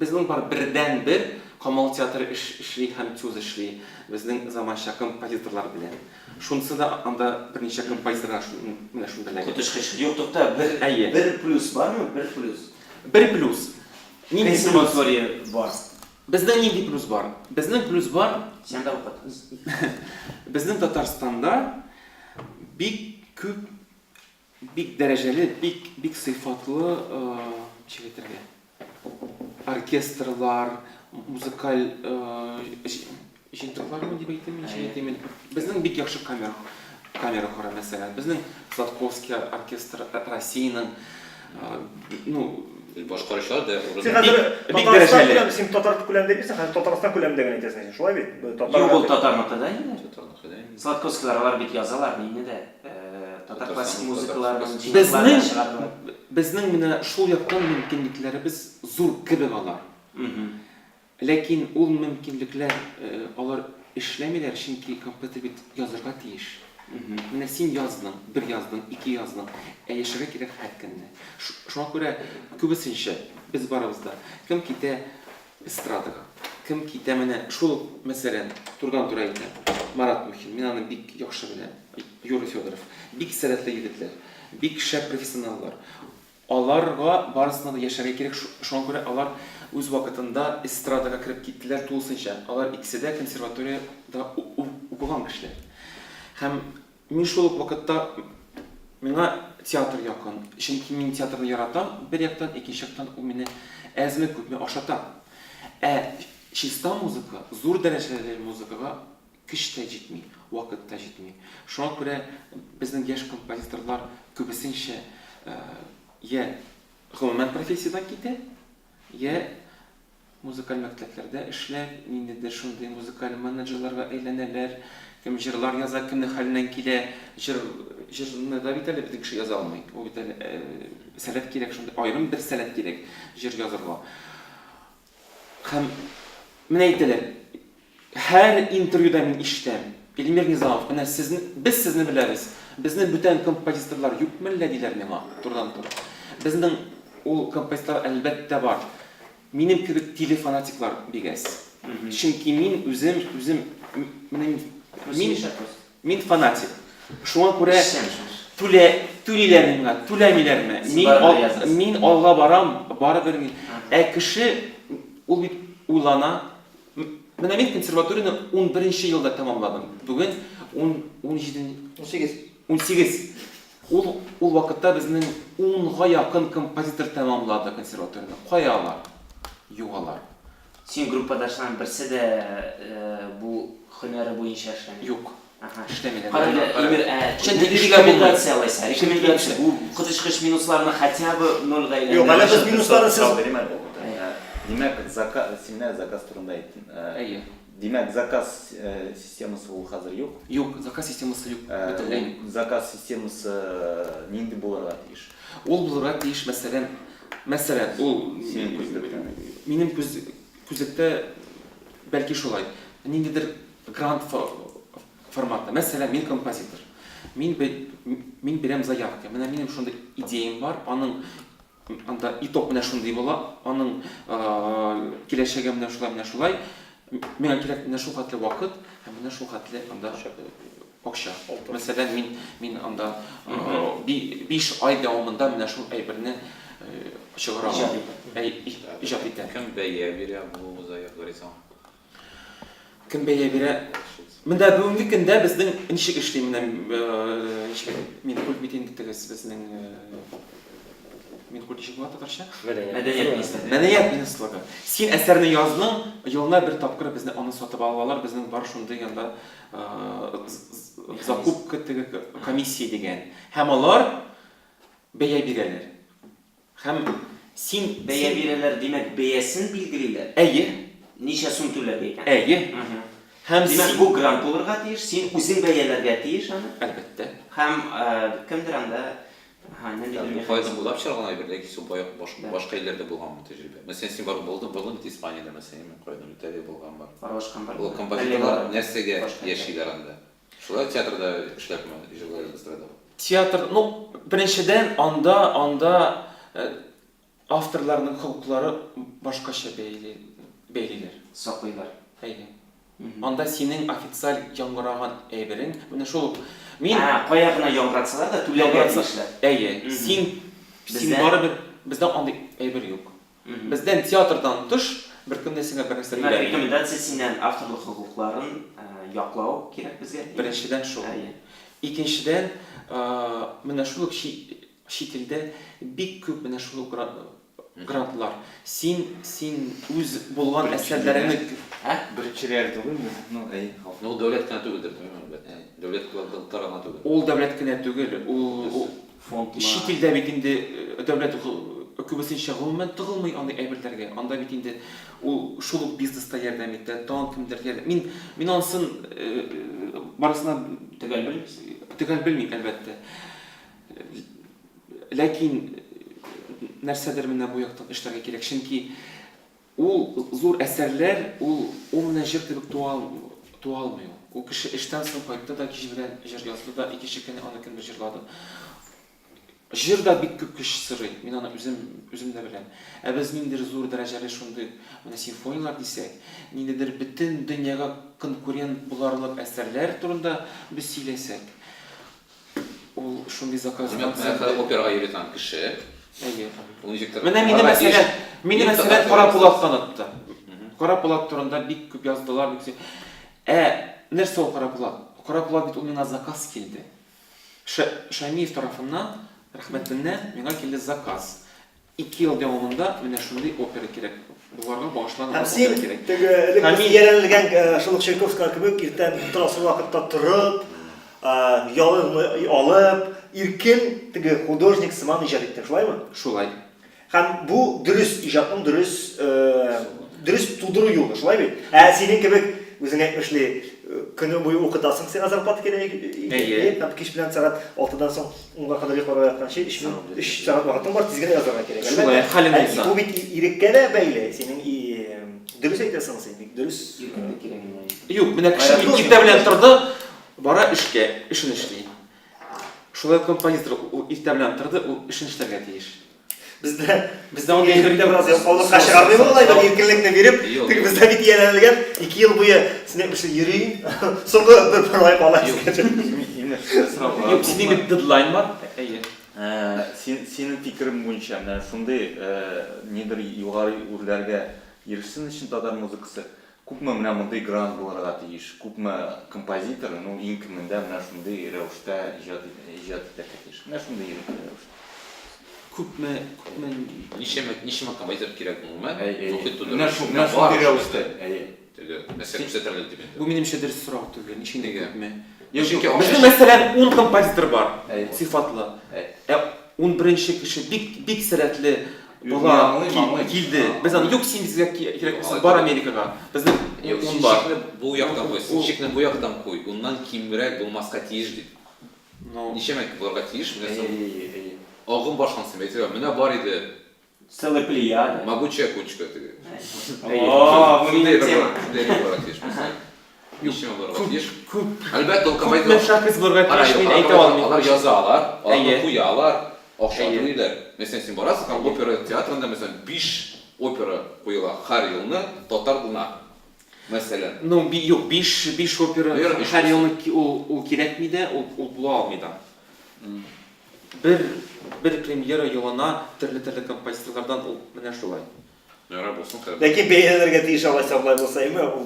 Безнең бар бердән-бер Камал театры эшли һәм Тюз эшли. Безнең заманча композиторлар белән. Шунысы да анда берничә композиторлар менә шунда ләгән. Котышкыш юк тукта, бер плюс бармы? Бер плюс. Бер плюс. Нинди Консерватория бар. Безнең нинди плюс бар? Безнең плюс бар. Сен дә укытасың. Безнең Татарстанда бик күп, бик дәрәҗәле, бик сыйфатлы оркестрлар, музыкаль җыентыклар дип әйтәм. Безнең бик яхшы камера хора мәсәлән. Безнең Сладковский оркестр Россиянең Башкаручылар да бик дәрәҗәле. Син татар күләмендә дисең, хәзер Татарстан күләмендә генә әйтәсең. Шулай бит? Юк, ул татарныкы да инде. Сладковскийлар алар бит язалар, мине дә. Татар классик музыкаларның җыентыкларын Безнең менә шул яктан мөмкинлекләребез зур кебек алар. Ләкин ул мөмкинлекләр алар эшләмиләр, чөнки композитор бит язарга тиеш. Менә син яздың, бер яздың, 2 яздың, яшәргә кирәк һәр көнне. Шуңа күрә күбесенчә без барыбызда кем китә эстрадага, кем китә менә шул мәсәлән турыдан-туры әйтәм. Марат Мухин, мин аны бик яхшы беләм. Юрий Федоров, бик сәләтле егетләр, бик шәп профессионаллар. Аларга барысына да яшәргә кирәк. Шуңа күрә алар үз вакытында эстрадага кирип киттеләр тулысынча. Алар икесе дә консерваториядә укыган кешеләр. Һәм мин шул вакытта миңа театр якын. Чөнки мин театрны яратам, бер яктан, икенче яктан ул мине әзме күпме ашата. Чиста музыка, зур дәрәҗәле музыкага көч тә җитми, вакыт та җитми. Шуңа күрә безнең яшь композиторлар күбесенчә я гомумән профессиядан китә, я музыкаль мәктәпләрдә эшләп, ниндидер шундый музыкаль менеджерларга әйләнәләр, кем җырлар яза, кемнең хәленнән килә, җырны да бит әле бит кеше яза алмый. Ул бит әле сәләт кирәк, шундый аерым бер сәләт кирәк җыр язарга. Һәм менә әйтәләр, һәр интервьюда мин ишетәм, Эльмир Низамов, менә без сезне беләбез. Безнең бүтән композиторлар юкмы әллә диләр миңа турыдан-туры. Безнең ул композиторлар әлбәттә бар. Минем кебек телефанатиклар бигәс. Чөнки мин үзем мин фанатик. Шуңа күрә түлиләр миңа, түләмиләрме? Мин алга барам, барыбер мин. Кеше ул бит уйлана. Менә мин консерваторияны 11нче елда тәмамладым. Бүген 18. Ул вакытта безнең 10га якын композитор тәмамлады консерваторияны. Кая алар? Югалар. Син группадашларның берсе дә бу һөнәре буенча эшләми. Юк. эшләмиләр. Qarayla, Emir, Şimdi rekomendatsiya alaysan. Rekomendatsiya bu qiziqish minuslarni хотя бы nolga aylantirib. Yo'q, mana biz minuslarni siz Demek sen zakaz turunda aytdın. Әйе. Demek zakaz sistemasi ул хәзер юк. Юк, заказ системасы юк. Бөтенләй. Заказ системасы нинди булырга тиеш? Ул булырга тиеш, мәсәлән, ул Синең күздә. минем күзлектә бәлки шулай. Ниндидер грант форматта. Мәсәлән, мин композитор. Мин бирәм заявка. Менә минем шундый идеям бар. Аның анда иток менә шундый була. Аның киләчәге менә шулай. Миңа кирәк менә шул хәтле вакыт, һәм менә шул хәтле анда акча. Мәсәлән, мин анда 5 ай дәвамында менә шул әйберне чыгарам. Иҗат итәм. Кем бәя бирә бу заявка горизон? Кем бәя бирә? Монда бүгенге көндә безнең ничек эшли менә мин культ митингдәгез безнең мин культ ничек була татарча? Мәдәният министрлыгы. Мәдәният министрлыгы. Син әсәрне яздың, елына бер тапкыр безне аны сатып алалар, безнең бар шундый янда закупка комиссия дигән. Һәм алар бәя бирәләр. Һәм син Бәя бирәләр, димәк, бәясен билгелиләр. Әйе, Ничә сум түләп икән? әйе. Һәм Димәк, син бу грант булырга тиеш, син үзең бәяләргә тиеш аны. әлбәттә. Һәм кемдер анда Файдан булып чыгарган әйберләр ки, башка илләрдә булган тәҗрибә. Мәсәлән, син бар булдың Испаниядә, мәсәлән, мен кайдан Италиядә булган бар. Барышкан бар. Ул композиторлар нәрсәгә яшиләр анда? Шулай театрда эшләпме, җырлар эстрадада. Театр, беренчедән анда авторларның хокуклары башкача бәйлиләр. Саклыйлар. Әйе. Анда синең официаль яңгыраган әйберең, менә шул мин Кая гына яңгыратсалар да түләргә тиешләр. әйе, син барыбер бездә андый әйбер юк. Бездән театрдан тыш беркем дә сиңа бер нәрсә бирә. Рекомендация синнән авторлык хокукларын яклау кирәк безгә. Беренчедән шул. Икенчедән, менә шул чит илдә бик күп менә шул грантлар. Син үз булган әсәрләреңне Беренче реаль түгелме? Ну, дәүләт кенә түгелдер, дәүләт тарапына түгел. ул дәүләт кенә түгел, ул чит илдә бит инде дәүләт күбесенчә гомумән тыгылмый андый әйберләргә. Анда бит инде ул шул ук бизнеста ярдәм итә, кемдер ярдәм. Мин ансын барысына төгәл белмим әлбәттә. Ләкин нәрсәдер менә бу яктан эшләргә кирәк, чөнки ул зур әсәрләр, ул менә җыр кебек туалмый. Ул кеше эштән соң кайтты да кич белән җыр язды да икенче көнне аны кемдер җырлады. Җырда бик күп көч сырый, мин аны үзем дә беләм. Ә без ниндидер зур дәрәҗәле шундый менә симфониялар дисәк, ниндидер бөтен дөньяга конкурент буларлык әсәрләр турында без сөйләсәк, ул шундый заказ. Мәсәлән, операга йөргән кеше, Әйе. ул ничектер. Менә мине мәсәлән Кара Булат танытты. Кара Булат турында бик күп яздылар, бик. Нәрсә ул Кара Булат? Кара Булат бит ул миңа заказ килде. Шамиев тарафыннан, рәхмәтеннән миңа килде заказ. 2 ел дәвамында менә шундый опера кирәк. Буларга багышланган Һәм син теге ялелгән шул Чайковский кебек иртән торасы вакытта торып, ялын алып, иркен теге художник сыман иҗат иттең, шулаймы? Шулай. Һәм бу дөрес иҗатның дөрес тудыру юлы, шулай бит? Синең кебек үзең әйтмешли көне буе укытасың, сиңа зарплата кирәк. Һәм кич белән сәгать 6-дан соң 10-га кадәр йокларга ятканчы 3 сәгать вакытың бар, тизгенә язарга кирәк. Шулай, хәлен әйтсәң. Бу бит иреккә дә бәйле, синең дөрес әйтәсең син, бик дөрес. Юк, менә кеше иртә белән торды, бара эшкә, эшен эшли. Шулай композитор иртә белән торды, ул эшен эшләргә тиеш. Бездә андый Иреккә бераз ялкаулыкка чыгармый булган, иркенлекне биреп, теге бездә бит ияләнелгән 2 ел буе син эшле йөри, соңгы бер ай кала. Юк, синең бит дедлайн бар. Әйе. Синең фикерең буенча, менә шундый нидер югары үрләргә ирешсен өчен татар музыкасы күпме менә мондай грант булырга тиеш, күпме композитор, иң кимендә менә шундый рәвештә иҗат итәргә тиеш. Менә шундый рәвештә. Күпме Ничема композитор кирәк булмы? Менә шундый рәвештә. Теге мәсәлән күрсәтерлек дип. Бу минемчә дөрес сорау түгел. Ничек күпме? Чөнки Безнең мәсәлән 10 композитор бар, Әйе. сыйфатлы. Әйе. 11 кеше бик сәләтле Юк, була аңлыйм. килде. Без аны юк син безгә кирәк булса бар Америкага. Безнең 10 бар. Шикне бу яктан куй, шикне бу яктан куй. Уннан кимрәк булмаска тиеш дип. Ну, Ничәмәк булырга тиеш? Менә соң Әйе. агым башлансын. Әйтергә, менә бар иде. Целая плеяда. Могучая кучка теге. О, bu Шундай yeni tema. булырга тиеш. Ничәмә булырга тиеш? күп Әлбәттә, ул күп композитор мәшәкать булырга Ара, тиеш, мин алар- әйтә алмыйм. Алар язалар, алар Әйе. куялар, акча Әйе. түлиләр. Мәсәлән, син барасың, һәм опера театрында мәсәлән 5 опера куела һәр елны татар гына. Мәсәлән, Ну, юк, 5 опера Наверное, биш һәр булсын. елны ул кирәкми дә, ул була алмый да. Бер премьера елына төрле композиторлардан ул менә шулай. ярар булсын хәзер. Ләкин бәяләргә тиеш алайса болай булса име, ул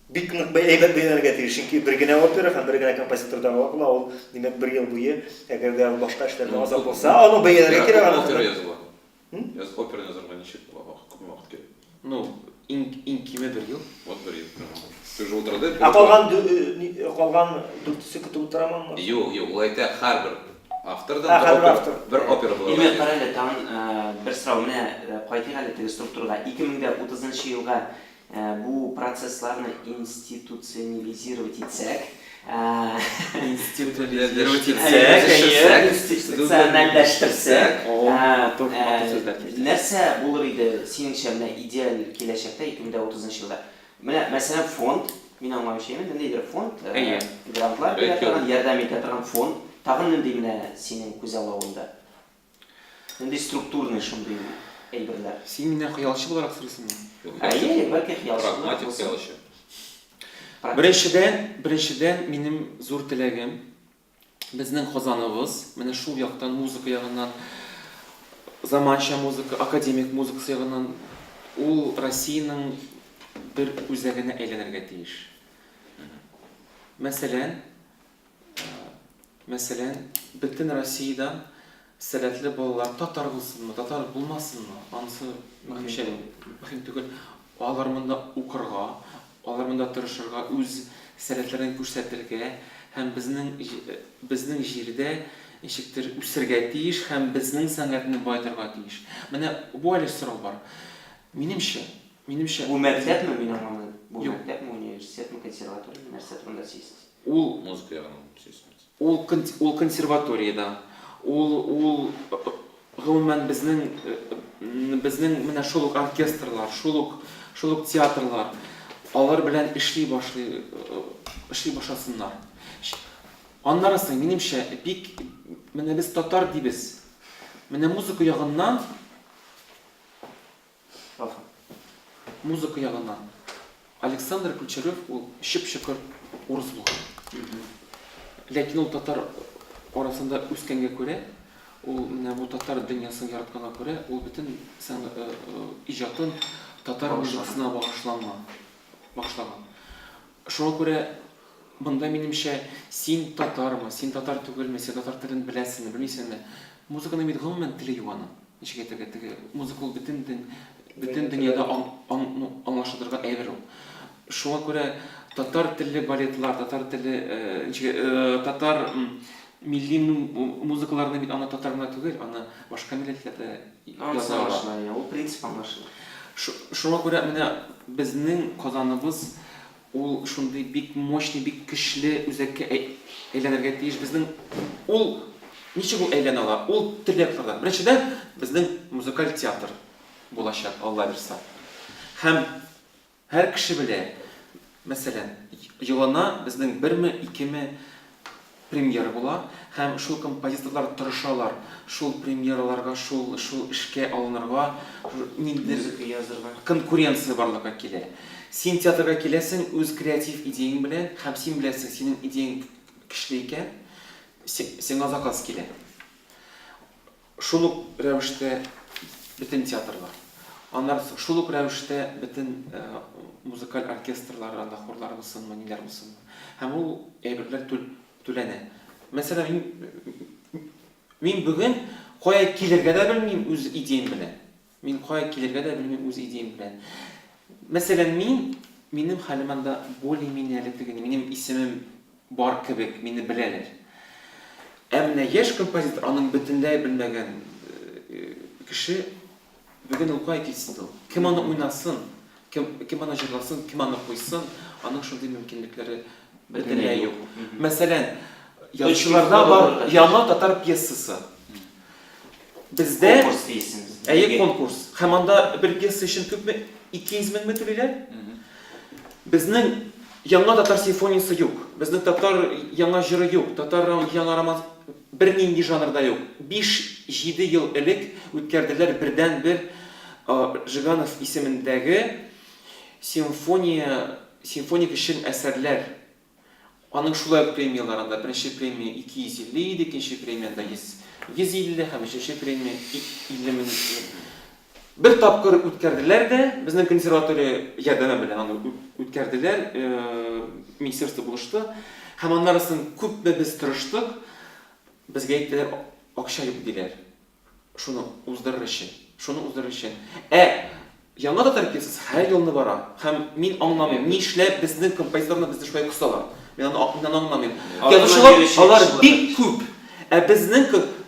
бик нык әйбәт бәяләргә тиеш. Чөнки бер генә опера һәм бер генә композитордан була, ул димәк 1 ел буе, әгәр дә башка эшләрдә азап булса, аны бәяләргә кирәк. Опера аны. языла. Опера язарга ничек күпме вакыт кирәк? Ну, иң киме 1 ел. Вот бер ел. Ты же утырды. Калган 4-сі көтүп утырамы? Юк, ул әйтә һәр бер автордан Һәр бер автор. бер опера булыр. Илме карайлы тагын бер сорау менә кайтыйк әле теге структурага. 2030 елга бу процессларны институционализировать итсәк, Институализировать институциональләштерсәк, Матур сүзләр килде. нәрсә булыр иде синеңчә менә идеаль киләчәктә 2030 елда? Менә мәсәлән фонд, мин аңлаучы идем, ниндидер фонд, Әйе. грантлар бирә торган, ярдәм итә торган фонд, тагын нинди менә синең күзаллавыңда? Нинди структурный шундый әйберләр? Син миннән хыялчы буларак сорыйсыңмы? Әйе, бәлки хыялчылык Прагматик булсын. хыялчы. Беренчедән минем зур теләгем безнең Казаныбыз, менә шул яктан музыка ягыннан, заманча музыка, академик музыкасы ягыннан ул Россиянең бер үзәгенә әйләнергә тиеш. Мәсәлән, бөтен Россиядән сәләтле балалар татар булсынмы, татар булмасынмы, анысы мөһим түгел. Алар монда укырга, алар монда тырышырга, үз сәләтләрен күрсәтергә һәм безнең җирдә ничектер үсәргә тиеш һәм безнең сәнгатьне байтырга тиеш. Менә бу әле сорау бар. Минемчә, Бу мәктәпме мин аңламадым? Бу Юк. мәктәпме, университетме, консерватория, нәрсә турында сөйлисез? ул Музыка ягынан сөйлисез. ул консерваториядә, ул гомумән безнең менә шул ук оркестрлар, шул ук театрлар, алар белән эшли башласыннар. Аннары соң минемчә бик менә без татар дибез. Менә музыка ягыннан Александр Ключарев ул чып-чыкыр урыс булган. Ләкин ул татар арасында үскәнгә күрә, ул менә бу татар дөньясын яратканга күрә, ул бөтен иҗатын татар музыкасына багышлаган. Шуңа күрә монда минемчә син татармы, син татар түгелме, син татар телен беләсеңме, белмисеңме? Музыканың бит гомумән теле юганы. Ничек әйтергә теге музыка ул бөтен дөньяда аңлашылырга әйбер ул. Шуңа күрә татар телле балетлар, татар милли музыкаларны бит аны татарына түгел, аны башка милләтләрдә язалар. Ул принцип аңлашыла. Шуңа күрә менә безнең Казаныбыз ул шундый бик мощный, бик көчле үзәккә әйләнергә тиеш. Безнең ул ничек ул әйләнә ала? Ул төрләкләрдән. Беренчедән безнең музыкаль театр булачак, Алла бирсә. Һәм һәр кеше белә, мәсәлән, елына безнең 1-2 премьера була, һәм шул композиторлар тырышалар, шул премьераларга, шул эшкә алынырга, Музыка язырга. конкуренция барлыкка килә. Син театрга киләсең үз креатив идеяң белән, һәм син беләсең, синең идеяң көчле икән, сиңа заказ килә. Шул ук рәвештә бөтен театрлар. Аннары шул ук рәвештә бөтен музыкаль оркестрлар, анда хорлар булсынмы, ниләр булсынмы. Һәм ул әйберләр түләнә. Мәсәлән, мин бүген кая килергә дә белмим үз идеям белән. Мәсәлән, минем хәлем анда более-менее әле теге, минем исемем бар кебек мине беләләр. Әмма яшь композитор аның бөтенләй белмәгән кеше бүген ул кай килсен ул. Кем аны уйнасын, кем аны җырласын, кем аны куйсын, аның шундый мөмкинлекләре бөтенләй юк. Мәсәлән, язучыларда бар яңа татар пьесасы. Бездә Конкурс дейсiniz. әйе конкурс. Һәм анда бер пьеса өчен күпме 200 мең түлиләр? Безнең яңа татар симфониясы юк. Безнең татар яңа җыры юк. Татар яңа роман бернинди жанрда юк. 5-7 ел элек үткәрделәр бердән-бер Жиганов исемендәге симфоник өчен әсәрләр. Аның шулай премияларында беренче премия 250 иде, икенче премияда 150 һәм өченче премия 50 мең. Бер тапкыр үткәрделәр дә, безнең консерватория ярдәме белән аны үткәрделәр, министерство булышты. Һәм аннарысын күпме без тырыштык, безгә әйттеләр, акча юк диләр. Шуны уздырыр өчен. Яңа татар пьесасы һәр елны бара. Һәм мин аңламыйм, нишләп безнең композиторны безне шулай кысалар. Мин аны аңламыйм. Язучылар алар бик күп.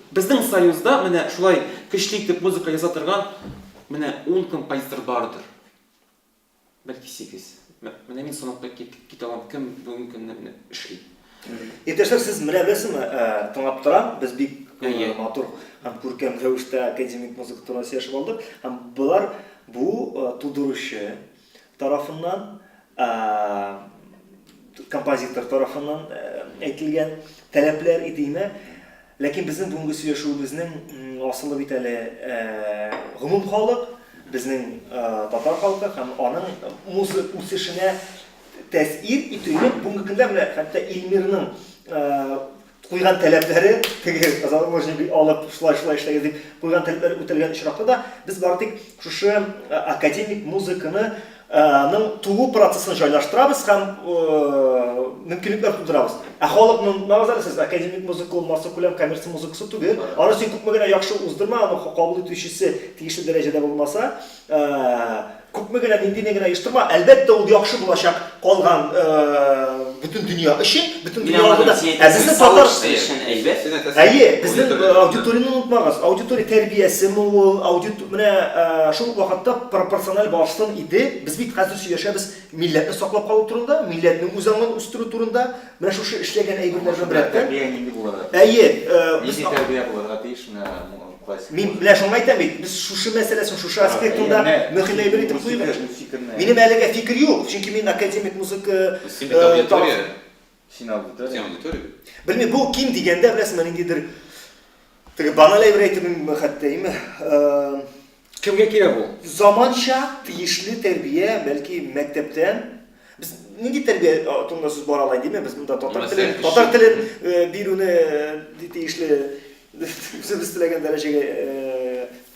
Безнең союзда менә шулай көчле итеп музыка яза торган менә 10 композитор бардыр. Бәлки 8. Менә мин санапка китә алам, кем бүген көнне эшли. Иптәшләр, сез менә беләсезме, тыңлап торам, без бик матур һәм күркәм рәвештә академик музыка турында сөйләшеп алдык. Һәм булар бу тудыручы тарафыннан, композитор тарафыннан әйтелгән таләпләр идеме. Ләкин безнең бүгенге сөйләшүебезнең асылы бит әле гомум халык, безнең татар халкы һәм аның музыка үсешенә тәэсир итүне бүгенге көндә менә хәтта Илмирның куйган таләпләре, теге казалмыжны алып шулай эшләгән дип куйган таләпләре үтәлгән очракта да без бардык шушы академик музыканы туу процессын жайлаштырабыз һәм мөмкинлекләр тудырабыз. Халыкның назарысыз академик музыка булмасы күләм коммерция музыкасы түгел. Аны син күпме генә яхшы уздырма, аны кабул итүчесе тиешле дәрәҗәдә булмаса, күпме генә нинди генә оештырма, әлбәттә ул яхшы булачак калган бөтен дөнья өчен, бөтен дөньяда. Безнең татар өчен әйбәт. Әйе, безнең аудиторияны онытмагыз. Аудитория тәрбиясе ул, менә шул вакытта пропорциональ башсын иде. Без бит хәзер сөйләшәбез милләтне саклап калу турында, милләтнең үзаңын үстерү турында. Менә шушы эшләгән әйберләр белән Тәрбия нинди булыр? әйе, Нинди тәрбия булырга тиеш классик. Мин белә шуны әйтәм бит, без шушы мәсьәләсен, шушы аспектында мөһим әйбер итеп куйбыз. Минем әлегә фикер юк, чөнки мин академик музыка Син аудитория. Син аудитория. Белмим, бу ким дигәндә беләсезме, ниндидер теге банал әйбер әйтеп хәттәйме, Кемгә кирәк ул? заманча тиешле тәрбия, бәлки мәктәптән без нинди тәрбия турында сүз бара алай димме, без монда татар телен бирүне тиешле biz теләгән дәрәҗәгә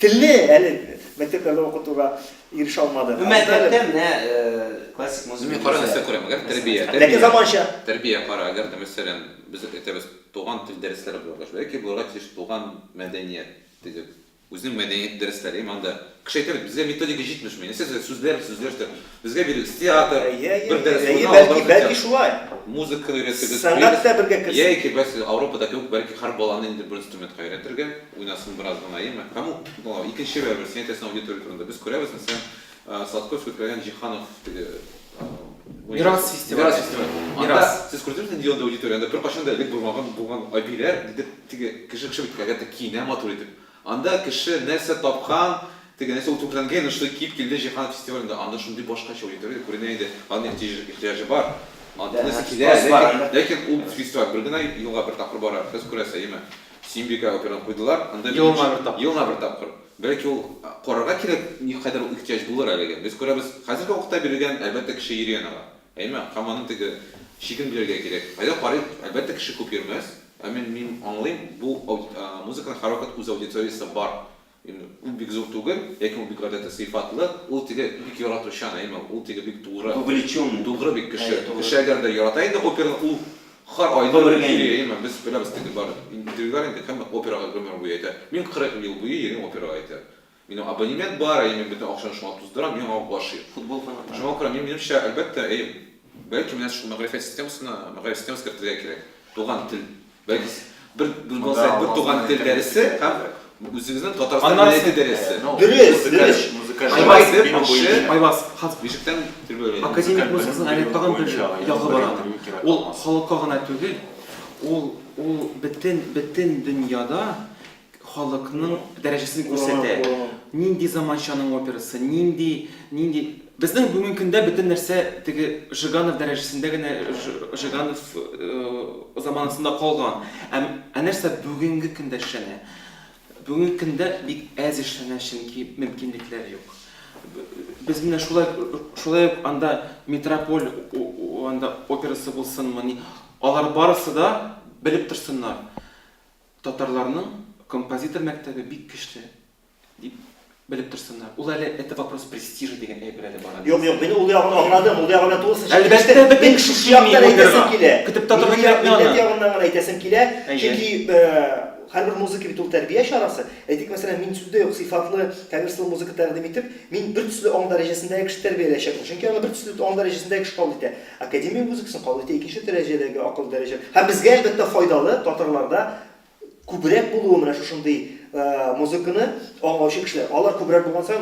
телне әле мәктәпләрдә укытуга ирешә алмады. Мәктәптә менә классик музыка. Мин кара нәрсә күрәм, әгәр тәрбия. Ләкин заманча. Тәрбия кара, әгәр дә мәсәлән без әйтәбез туган тел дәресләре булырга, бәлки булырга тиеш туган мәдәният дип. Үзенең мәдәният дәресләре анда кеше әйтә, безгә методика җитмешми. Нәрсә сүзләр, безгә бирегез театр, бер дәрес бәлки шулай. музыка өйрәтегез. Сәнгатьтә бергә керсен. Яки без Европада күп бәлки һәр баланы инде бер инструментка өйрәтергә, уйнасын бераз гына, яме. Һәм ул икенче версия тәсен аудитория турында біз күрәбез, мәсәлән, Сладковский күргән Җиханов Мирас фестивале. Мирас. Сез күрдегезме инде аудиторияда бер кашан да элек булган абиләр диде, теге кеше биткәгә кинә матур итеп. Анда кеше нәрсә тапкан, теге нәрсә утырган, что кип килде Җиханов фестивалендә, анда шундый башкача аудитория күренә иде. Аны ихтиҗы бар. Анда нәрсә килә, ләкин ул фестиваль бер генә елга бер тапкыр бара. Сез күрәсез, яме. Симбика операны куйдылар, анда елга бер тапкыр. Бәлки ул карарга кирәк, ни кадәр ул ихтиҗ булыр әлегә. Без күрәбез, хәзерге вакытта биргән әлбәттә кеше йөргән ала. Әйме, һәм теге шиген билергә кирәк. Кайда карый, әлбәттә кеше күп йөрмәс. Мин аңлыйм, бу музыканың һәрвакыт үз аудиториясы бар. Ул бик зур түгел, яки ул бик гадәттә сыйфатлы, ул теге бик яратучан, әйме, ул теге бик тугры. Тугры бик кеше. Кеше әгәр дә ярата инде операны, ул һәр айда бер йөри, әйме, без беләбез теге бар. Интервьюлар инде һәм операга гомер буе әйтә. Мин 40 ел буе йөрим операга әйтә. Минем абонемент бар, әйме, бөтен акчаны шуңа туздырам, мин аңа башы. Футбол фанаты. Шуңа күрә минемчә, әлбәттә, Belki менә шул мәгърифәт системасына, мәгърифәт системасы кертергә кирәк. Туган тел. Belki bir булса, bir туган тел дәресе һәм үзегезнең Татарстан мәдәнияте дәресе. Дөрес. Айбас, хат Бишектән тел академик музыкасының әле тагын бер ягы бар. Ул халыкка гына түгел, ул бөтен дөньяда халыкның дәрәҗәсен күрсәтә. Нинди заманчаның операсы, нинди безнең бүгенге көндә бөтен нәрсә теге Жиганов дәрәҗәсендә генә Жиганов заманасында калган. Ә нәрсә бүгенге көндә эшләнә? Бүгенге көндә бик әз эшләнә, чөнки мөмкинлекләр юк. Без менә шулай анда Метрополь анда операсы булсынмы, алар барысы да белеп торсыннар. Татарларның композитор мәктәбе бик көчле дип белеп торсыннар. Ул әле это вопрос престижа дигән әйбер әле бар. Юк, мин ул ягын аңладым, ул ягын тулысы. Әлбәттә, бөтен кеше ягын әйтәсем килә. Көтеп татарга кирәкме Милләт аны? ягыннан гына әйтәсем килә. Чөнки һәрбер музыка бит ул тәрбия чарасы. Әйтик, мәсәлән, мин сүздә юк сыйфатлы коммерциаль музыка тәкъдим итеп, мин бер төсле аң дәрәҗәсендәге кеше тәрбияләшәкмен. Чөнки аны бер төсле аң дәрәҗәсендәге кеше кабул итә. Академия музыкасын кабул итә, икенче дәрәҗәдәге акыл дәрәҗә. Һәм безгә әлбәттә файдалы татарларда күбрәк булуы менә шушындый музыканы аңлаучы кешеләр. Алар күбрәк булган саен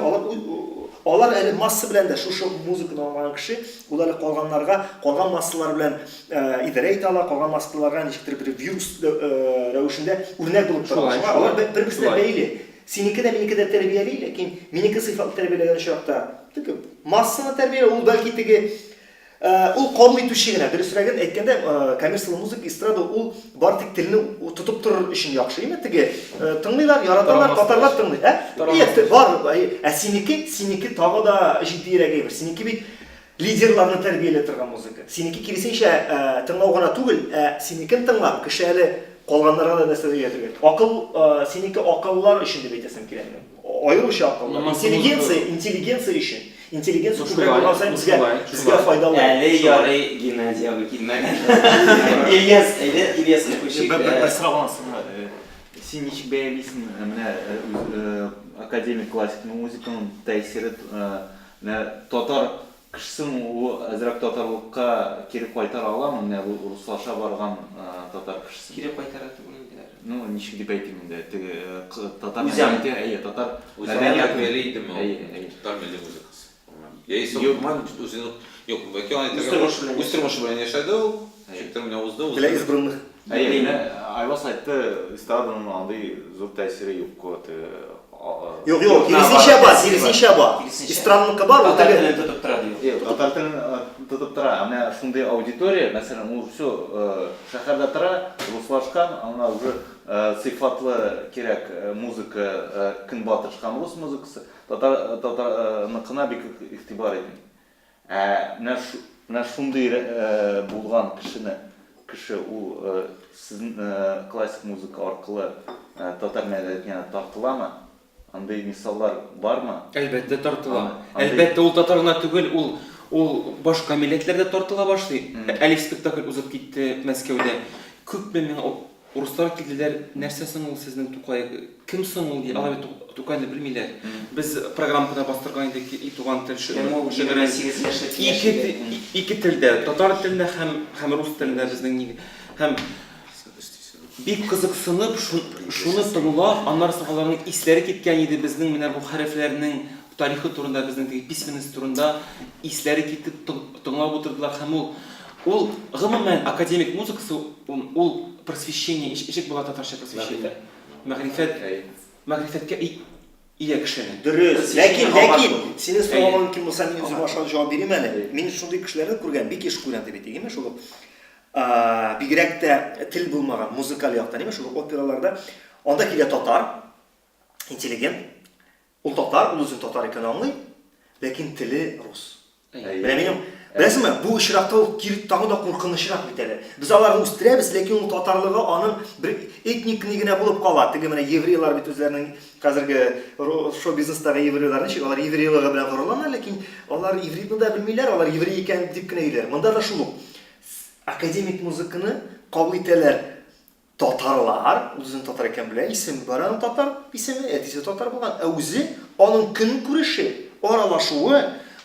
алар әле масса белән дә шушы музыканы аңлаган кеше, ул әле калган массалар белән идарә итә ала, калган массаларга ничектер бер вирус рәвешендә үрнәк булып тора. Алар бер-берсенә бәйле. Синеке дә минеке дә тәрбияли, ләкин минеке сыйфатлы тәрбияләгән чакта, теге массаны тәрбияләү ул бәлки теге ул кабул итүче генә. Дөресрәген әйткәндә, коммерциаль музыка, эстрада ул бар тик телне тотып торыр өчен яхшы име? Теге тыңлыйлар, яраталар, татарлар тыңлый, бар. Синеке тагы да җитдирәк әйбер. Синеке бит лидерларны тәрбияләп торган музыка. Синеке киресенчә тыңлау гына түгел, синекен тыңлап, кеше әле калганнарга да нәрсә өйрәтергә. Акыл, синеке акыллар өчен дип әйтәсем килә. Аеруча акыллар. Интеллигенция өчен. Интеллигенция күбрәк булган саен безгә файдалы. Әле ярый гимназиягә килмәгән. Ильясны күчик. Бер сорагансың, син ничек бәялисең менә академик классик музыканың тәэсире татар кешесен ул әзрәк татарлыкка кире кайтара аламы? Менә руслаша барган татар кешесе Кире кайтара түгел инде. Ну, ничек дип әйтим инде, теге татар Үзән. татар мәдәният милли идеме? Татар милли музыкасы. Яисә Юрман үзенең юк, бәлки аны үстермеше белән яшәде ул. Чиктер менә узды. Для избранных. Айвас айтты, эстраданың андый зур тәэсире юк. Юк, киресенчә бар. Странныкка бар, ул теге тотып тора ди. Татар телен тотып тора. Менә шундый аудитория, мәсәлән, ул всё шәһәрдә тора, руслашкан, аңа уже сыйфатлы кирәк музыка, көнбатыш һәм рус музыкасы. Татарныкына бик игътибар итә. Менә шундый булган кеше ул сезнең классик музыка аркылы татар мәдәниятенә тартыламы? Андай мисаллар бармы? Әлбәттә тартыла. Әлбәттә ул татарына түгел, ул башка милләтләрдә тартыла башлый. Әле спектакль узып китте Мәскәүдә. Күпме мең урыслар килделәр. Нәрсә соң ул сезнең Тукай? Кем соң ул ди? Алар Тукайны белмиләр. Без программада бастырган идек и туган тел шигырен. Ике телдә, татар телендә һәм рус телендә безнең һәм бик кызыксынып шуны тыңлап, аннан соң аларның исләре киткән иде безнең менә бу хәрефләрнең тарихы турында, безнең письменность турында исләре китеп тыңлап утырдылар һәм ул гомумән академик музыкасы ул просвещение, ишек була татарча просвещение. Мәгърифәткә ия кешене. Дөрес. Ләкин сине сораган кем булса, мин үзем ашка җавап бирим әле. Мин шундый кешеләрне күргән, бик еш күргән дип әйтегеме шул. Бигрәк тә тел булмаган музыкаль яктан, әйме шул операларда анда килә татар, интеллигент. Ул татар, ул үзен татар икән аңлый, ләкин теле рус. Беләсезме, бу очракта ул тагы да куркынычрак бит әле. Без аларны үстерәбез, ләкин ул татарлыгы аның бер этник нигенә булып кала. Теге менә еврейлар бит үзләренең хәзерге шоу-бизнестагы еврейлар ничек, алар еврейлыгы белән горурлана, ләкин алар ивритны да белмиләр, алар еврей икән дип кенә әйтәләр. Монда да шул. Академик музыканы кабул итәләр татарлар, үзен татар икән белә, исеме бар аның татар, исеме әтисе татар булган. Үзе аның көн күреше, аралашуы,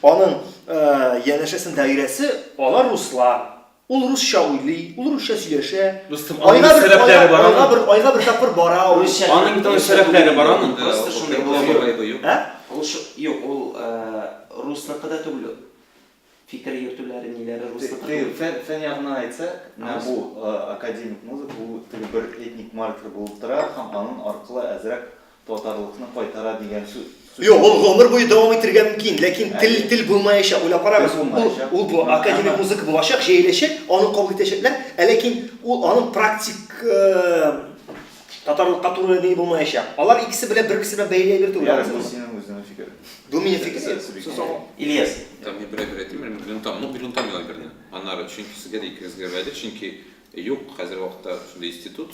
аның yanaşasın dairəsi alar ruslar. Ul Rusça uyli, ul Rusça söyləşə. Dostum, onun sebepleri var onun. Ayğa bir tapır bara. Onun bir tane sebepleri var onun. Просто шундай Ошондой булса. айбы yok. Hə? Ул юк, ул русныкы да түгел. Fikir yürütülləri neləri ruсныкы. Fen ягына айтса, bu akademik muzika bu bir etnik marker болып тора, һәм аның аркылы әзрәк татарлыкны кайтара дигән сүз. Yox, ol ömür boyu davam ettirgən mümkün, lakin til bulmayacaq, ola qarabız. Ol bu akademik muzika bulacaq, şeyləşək, onu qəbul edəcəklər. Lakin onun praktik tatarlıqqa turuna deyə bulmayacaq. Onlar ikisi belə bir-birisi ilə bəyləyə bir Yani bu senin özünün fikri. Bu mənim fikrim. İlyas. Там не беретим, миллион вернее. Аннары чөнки сезгә дә икегезгә бәйле, чөнки юк хәзер вакытта шундый институт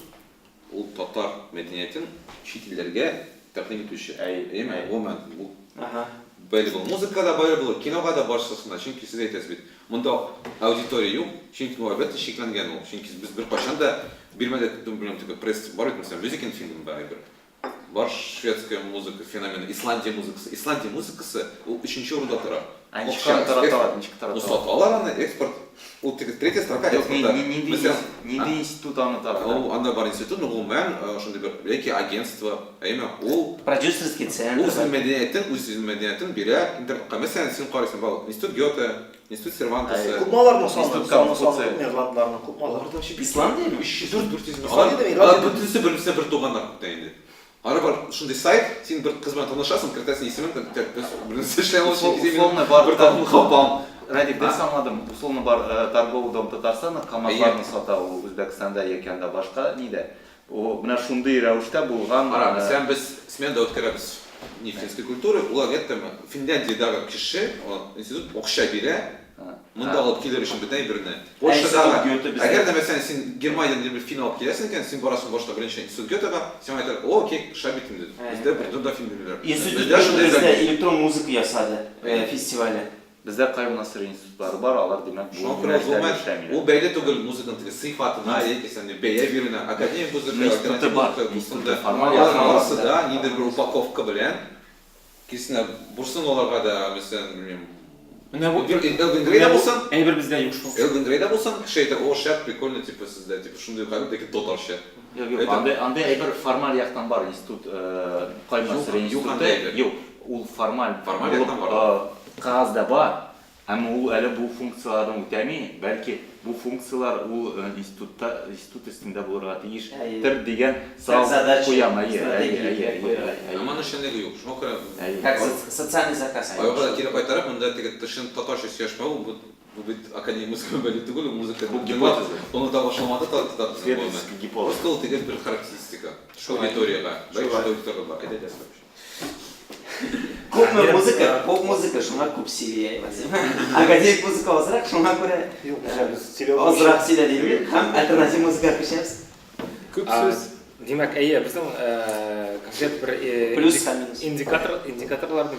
ул татар мәдәниятен чит илләргә тәкъдим итүче. Әйме, гомумән бу Ага. бәйле бул музыкада, бәйле бул кинога да баршасында, чөнки сез әйтәсез бит. Монда аудитория юк, чөнки бу әлбәттә шикләнгән ул. Чөнки без бер качан да бирмәдә думаем, типа пресс бар ит, мәсәлән, мюзикл фильм бар. Бар шведская музыка, феномен, Исландия музыкасы, ул 3-нче урында тора. Ничек тараталар. Саталар аны экспорт. Ул третья строка экспорта. Нинди институт аны тарата? Ул анда бар институт, гомумән, шундый бер яки агентство, әйме, ул Продюсерский центр. үз мәдәниятен бирә. Мәсәлән, син карыйсың, бал, институт Гёте, институт Сервантеса. Kupmalarını sandı, Nederlandlarını kupmalar. İslandiya mı? 400 İslandiyada Алар бүтүнсө бер туганнар күтә инде. Ары бар шундый сайт, син бер кыз белән танышасың, кертәсең исемен, беренче эшләгән ул Условно бар хапам. Радик, дәс аңладым. Условно бар торговый дом Татарстанда КамАЗларны сата, ул Үзбәкстанда яки анда башка ниде. О, менә шундый рәвештә булган. Мәсәлән, без сменада үткәрәбез нефтинской культуры, улар әйттем, Финляндиядагы кеше, институт акча бирә. Монда алып килер өчен бөтен берне. Польшада, әгәр дә мәсәлән син Германиядән бер фильм алып киләсең икән, син барасың башта беренче институт Гётега, син әйтәр, "О, окей, шабит инде." Бездә бер дөнья фильм бирәләр. İnstitüt bizdə elektron muzika yasadı festivali. Бездә Кайым Насыр институтлары бар, алар димәк бу Шуңа күрә ул бәйле түгел музыканың теге сыйфатына, яки сәнне бәя бирүенә, академик музыка формалысы да, нидер бер упаковка белән кисенә бурсын аларга да, мәсәлән, белмим. Менә бу Элвин Грейда булсын, әйбер бездә юк шул. Элвин Грейда булсын, кеше әйтер, "О, шәп, прикольно, типа сездә, типа шундый хәлдә теге татарча." Юк, анда әйбер формаль яктан бар институт, Кайым Насыр институты. Юк, ул формаль яктан бар. Кагазда бар. Әмма ул әле бу функцияларны үтәми, бәлки бу функциялар ул институт өстендә булырга тиеш. Тер дигән сорау куям. Аман эшендәге юк. Шуңа күрә Как социальный заказ. Айга кире кайтарып, монда теге тышын татарча сөйләшмәү, бу бит академик музыка бәле түгел, музыка бу гипотеза. Аны да башламады та. Следовательский гипотез. Просто ул теге бер характеристика. Шу аудиторияга, бәлки аудиторияга бар. Әйдә дәс. Поп музыка шуңа күп сөйләй. Академик музыка азрак, шуңа күрә азрак сөйләде. Һәм альтернатив музыка күчәбез. Күп сүз. Димәк, әйе, безнең конкрет бер Плюс һәм минус. индикаторларны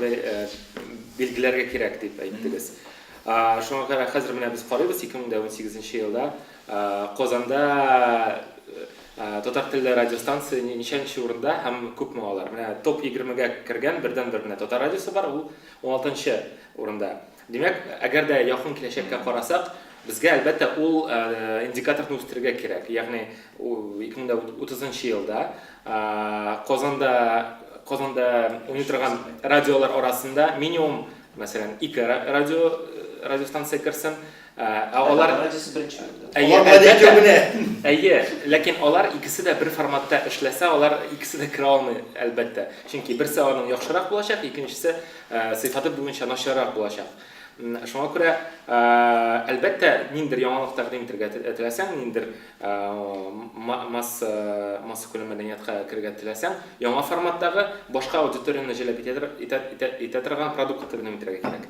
билгеләргә кирәк дип әйттегез. Шуңа күрә хәзер менә без карыйбыз 2018 елда Казанда татар телле радиостанция ничәнче урында һәм күпме алар. Менә топ 20-га кергән бердән-бер менә татар радиосы бар, ул 16-нчы урында. Димәк, әгәр дә якын киләчәккә карасак, безгә әлбәттә ул индикаторны үстерергә кирәк. Ягъни 2030 елда Казанда уйный торган радиолар арасында минимум, мәсәлән, 2 радиостанция керсен. Алар радиосы беренче. Әйе, ләкин алар икесе дә бер форматта эшләсә, алар икесе дә кирә алмый әлбәттә. Чөнки берсе аның яхшырак булачак, икенчесе сыйфаты буенча начаррак булачак. Шуңа күрә әлбәттә ниндер яңалык тәкъдим итәргә теләсәң, ниндер масса күләм мәдәниятка кергә теләсәң, яңа форматтагы башка аудиторияны җәлеп итә торган продукт тәкъдим итәргә кирәк.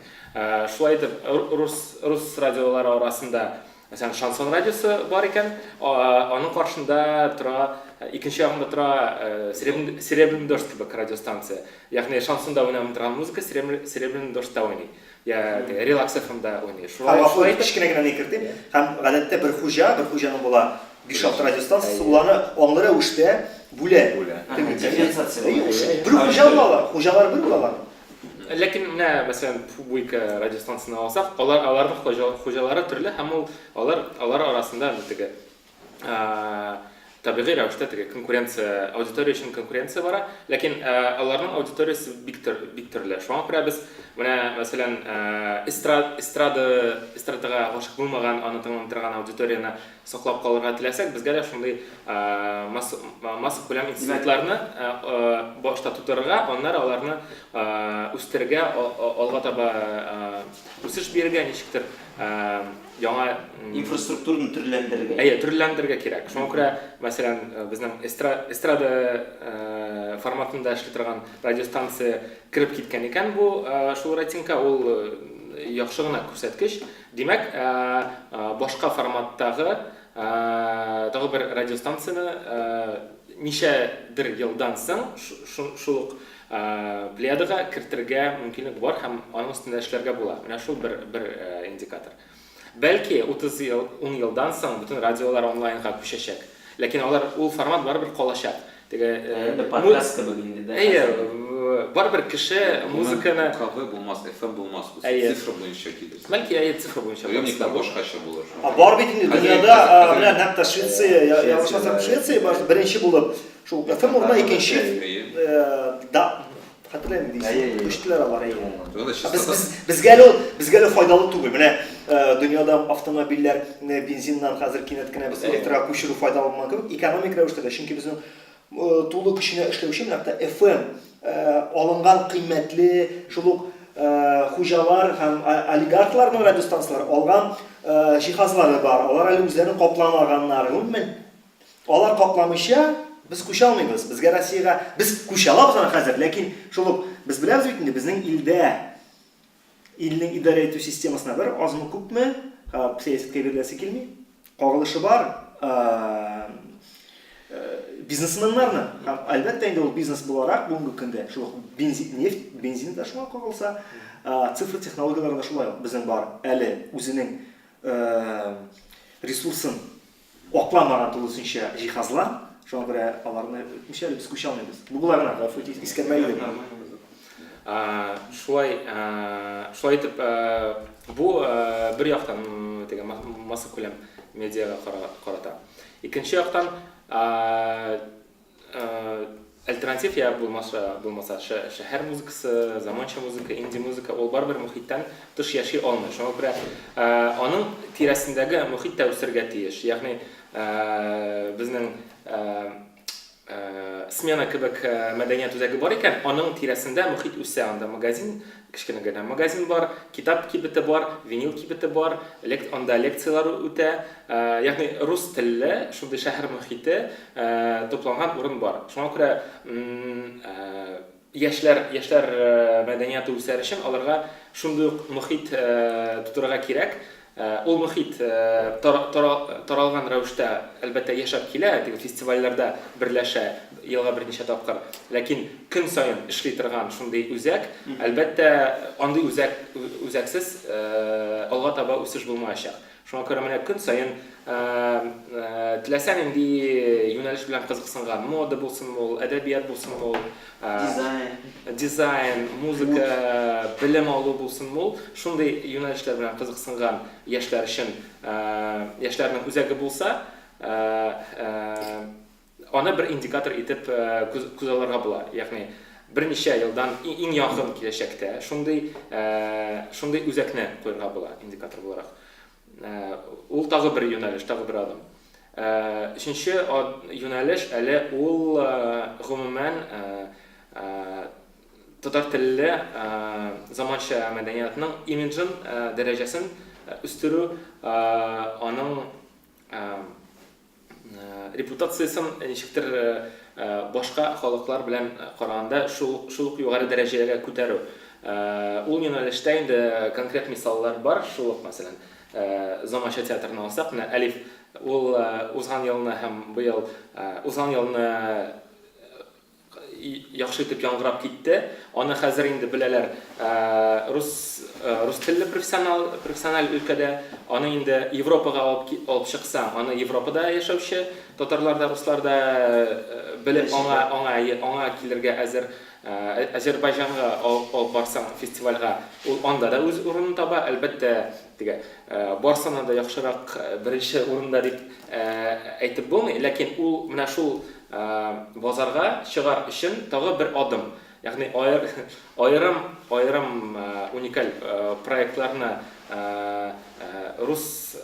Шулай итеп, рус радиолары арасында мәсәлән шансон радиосы бар икән, аның каршында тора, икенче ягында тора Серебряный дождь кебек радиостанция. Ягъни шансонда уйнап торган музыка Серебряный дождьта уйный. Я релакс FM-да уйный. Шулай кичкенә генә никертим. Һәм гадәттә бер хуҗаның була 5-6 радиостанциясе, уларны аңлы рәвештә бүлә. Дифференциация. Бер хуҗа булалар, хуҗалар бер булалар. Ләкин менә мәсәлән Публика радиостанциясына алсак, аларның хуҗалары төрле һәм алар арасында теге табигый рәвештә теге конкуренция, аудитория өчен конкуренция бара, ләкин аларның аудиториясе бик төрле. Шуңа күрә без менә мәсәлән эстрадага гашык булмаган, аны тыңлап торган аудиторияны саклап калырга теләсәк, безгә дә шундый масса күләм институтларны башта тутырырга, аларны үстерергә, алга таба үсеш бирергә, ничектер яңа инфраструктураны төрләндерергә. Төрләндерергә кирәк. Шуңа күрә мәсәлән безнең эстрада форматында эшли торган радиостанция кирип киткән икән бу шул рейтингка, ул яхшы гына күрсәткеч. Димәк, башка форматтагы тагы бер радиостанцияны ничәдер елдан соң шул плеядага кертергә мөмкинлек бар һәм аның өстендә эшләргә була. Менә шул бер индикатор. Бәлки 10 елдан соң бөтен радиолар онлайнга күчәчәк. Ләкин ул формат барыбер калачак. Инде подкаст кебек инде дә. Барыбер кеше музыканы КВ булмас, FM булмас, цифра буенча килер. Бәлки цифра буенча. Приемниклар башкача булыр. Бар бит инде дөньяда менә нәкъ Швеция, яшасам Швеция беренче булып, шул FM урында икенче да хәтерләмим дисем. Үштеләр алар Безгә лә файдалы түгел. Менә дөньяда автомобильләр бензиннан хәзер кинәт кенә без электрга күчерү файдалы булган кебек, экономик рәвештә дә, чөнки безнең тулы көченә эшләүче нәкъ FM алынган кыйммәтле шул хуҗалар һәм олигархларның радиостанциялары алган җиһазлары бар. Алар әле үзләренең капламаганнар. Гомумән алар капламыйча без күчә алмыйбыз. Безгә Россиягә без күчә алабыз аны хәзер, ләкин шул без беләбез бит инде безнең илнең идарә итү системасына бер азмы күпме сәясәткә биреләсе килми. Кагылышы бар бизнесменнарны. Әлбәттә инде ул бизнес буларак бүгенге көндә шул бензин ташуга кагылса, цифр технологиялары да шулай безнең бар. Әле үзенең ресурсын акламаган тулысынча җиһазлар, шуңа күрә аларны үтмешәле biz күчә алмыйбыз. Буларына гафу итегез, искәрмәйли. Шулай итеп, бу бер яктан теге масса күләм медиага карата. Икенче яктан альтернатив я булмаса шәһәр музыкасы, заманча музыка, инди музыка, ул барбер мөхиттән тыш яши алмый. Шуңа күрә аның тирәсендәге мөхит тә үсәргә тиеш. Ягъни безнең смена кебек мәдәният үзәге бар икән, аның тирәсендә мөхит үсә, анда магазин, кичкенә генә магазин бар, китап кибете бар, винил кибете бар, анда лекциялар үтә, ягъни рус телле, шундый шәһәр мөхите тупланган урын бар. Шуңа күрә яшьләр мәдәнияты үсәр өчен аларга шундый мөхит тутырга кирәк. Ул мөхит таралган рәвештә әлбәттә яшәп килә, теге фестивальләрдә берләшә, елга берничә тапкыр. Ләкин көн саен эшли торган шундый үзәк, әлбәттә андый үзәксез алга таба үсеш булмаячак. Шуңа күрә менә көн саен теләсә нинди юнәлеш белән кызыксынган, мода булсын ул, әдәбият булсын ул, дизайн, музыка, белем алу булсын ул, шундый юнәлешләр белән кызыксынган яшьләр өчен яшьләрнең үзәге булса, аны бер индикатор итеп күзалларга була. Ягъни берничә елдан иң якын киләчәктә шундый үзәкне куярга була индикатор буларак. Ул тагы бер юнәлеш, тагы бер адым. Өченче юнәлеш әле ул гомумән татар телле заманча мәдәниятның имиджын, дәрәҗәсен үстерү, аның репутациясын ничектер башка халыклар белән караганда шул ук югары дәрәҗәгә күтәрү. Ул юнәлештә инде конкрет мисаллар бар, шул ук мәсәлән заманча театрны алсак, Әлиф ул узган елны һәм быел узган елны яхшы итеп яңгырап китте. Аны хәзер инде беләләр рус телле профессиональ өлкәдә. Аны инде Европага алып чыксаң, аны Европада яшәүче татарлар да, руслар да белеп аңа килергә әзер. Azerbaycan'a alып барсаң фестивальга, ул анда да үз урынын таба, әлбәттә, диге, барсаң да яхшырак беренче урында дип әйтеп булмый, ләкин ул менә шул базарга чыгар өчен тагы бер адым. Ягъни аерым уникаль проектларны рус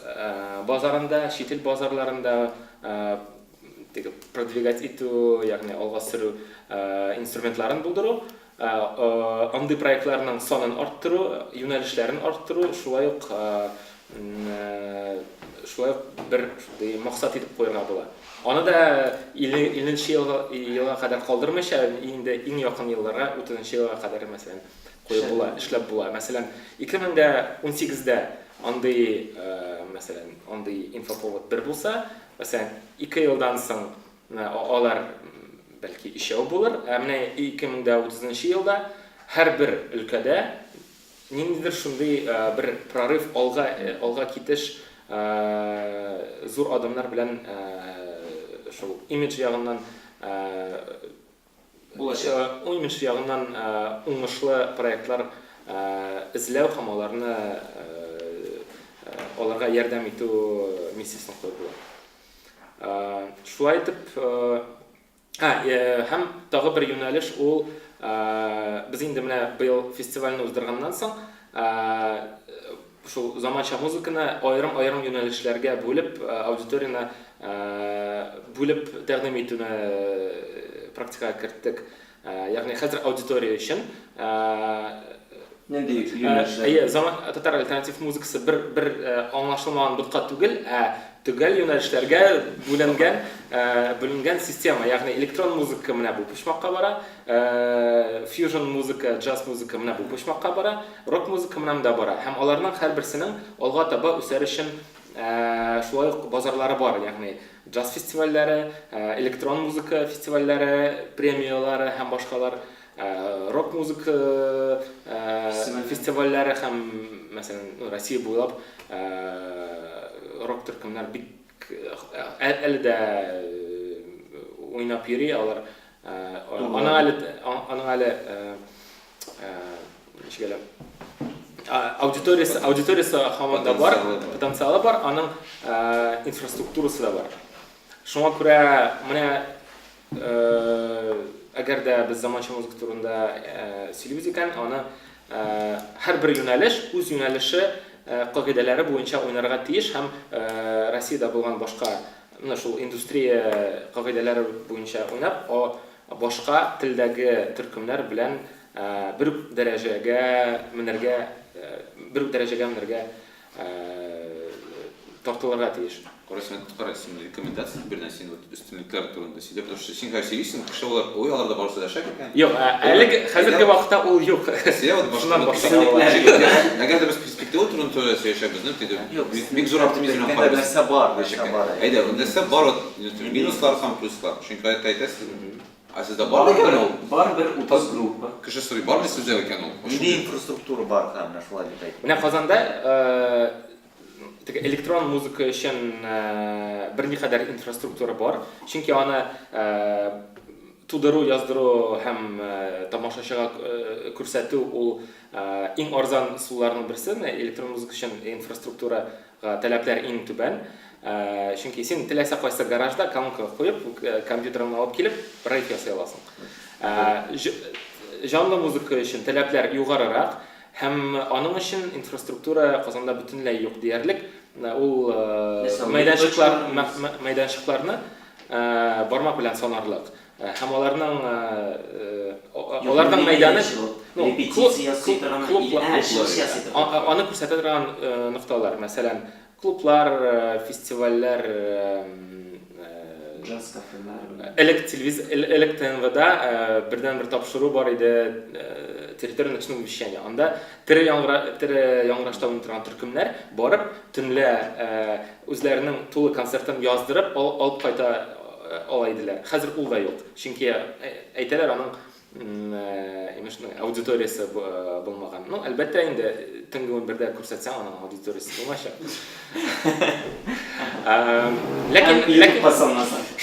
базарында, шит ил базарларында продвигать итү, ягъни алга сөрү инструментларын булдыру, андый проектларның санын арттыру, юнәлешләрен арттыру, шулай ук бер максат итеп куярга була. Аны да 50 елга кадәр калдырмыйча, инде иң якын елларга 30 елга кадәр мәсәлән куеп була, эшләп була. Мәсәлән, 2018дә андый мәсәлән, андый инфоповод бер булса, мәсәлән, 2 елдан соң алар бәлки ишәү булыр. Менә 2030 елда һәр бер өлкәдә ниндидер шундый бер прорыв алга китеш зур адымнар белән шул имидж ягыннан имидж ягыннан уңышлы проектлар эзләү һәм аларга ярдәм итү миссиясен куеп була. Шулай итеп, һәм тагы бер юнәлеш ул без инде менә быел фестивальне уздырганнан соң шул заманча музыканы аерым юнәлешләргә бүлеп, аудиторияны бүлеп тәкъдим итүне практикага керттек. Ягъни хәзер аудитория өчен Нинди юнәлешләр? Татар альтернатив музыкасы бер аңлашылмаган бутка түгел, төгәл юнәлешләргә бүленгән система. Ягъни электрон музыка менә бу почмакка бара, fusion музыка, джаз музыка менә бу почмакка бара, рок музыка менә монда бара. Һәм аларның һәрберсенең алга таба үсәр өчен шулай ук базарлары бар. Ягъни джаз фестивальләре, электрон музыка фестивальләре, премиялары һәм башкалар, рок музыка фестивальләре һәм мәсәлән Россия буйлап рок төркемнәр бик әле дә уйнап йөри, алар аның әле ничегәлә аудиториясы һаман да бар, потенциалы бар, аның инфраструктурасы да бар. Шуңа күрә менә әгәр дә без заманча музыка турында сөйлибез икән, аны һәр бер юнәлеш үз юнәлеше кагыйдәләре буенча уйнарга тиеш һәм Россиядә булган башка менә шул индустрия кагыйдәләре буенча уйнап, башка телдәге төркемнәр белән бер дәрәҗәгә менәргә тартылырга тиеш. Карасың рекомендация бер нәрсәне өстенлекләр турында сөйләп, потому что син хәсилисең, кеше аларда барса да шәк икән. Юк, әлеге хәзерге вакытта ул юк. Әгәр дә без перспектива турында сөйләшәбез, бик зур оптимизм белән карыйбыз. Нәрсә бар. Әйдә, нәрсә бар, минуслар һәм плюслар. Чөнки әйтәсез, сездә бар икән. Бар бер 30 группа. Кеше сорый, бар ли сездә икән ул? Нинди инфраструктура бар һәм менә шулай дип әйтә. Менә Казанда электрон музыка өчен берникадәр инфраструктура бар. Чөнки аны тудыру, яздыру һәм тамашачыга күрсәтү ул иң арзан суларның берсе. Электрон музыка өчен инфраструктурага таләпләр иң түбән. Чөнки син теләсә кайсы гаражда колонка куеп, компьютерыңны алып килеп, рейв ясый аласың. Жанлы музыка өчен таләпләр югарырак. Һәм аның өчен инфраструктура Казанда бөтенләй юк диярлек. Ул мәйданчыкларны бармак белән санарлык. Һәм аларның мәйданы репетиция ясый торган, аны күрсәтә торган нокталар. Мәсәлән, клублар, фестивальләр, джаз кафелар. Элек ТНВда бердән бер тапшыру бар иде, территория ночного вещания. Анда тере яңгырашта уйнатырган төркемнәр барып, төнлә үзләренең тулы концертын яздырып, алып кайта ала иделәр. Хәзер ул да юк. Чөнки әйтәләр аның аудиториясы булмаган. Әлбәттә инде төнге 11дә күрсәтсәң, аның аудиториясы булмачак. Ләкин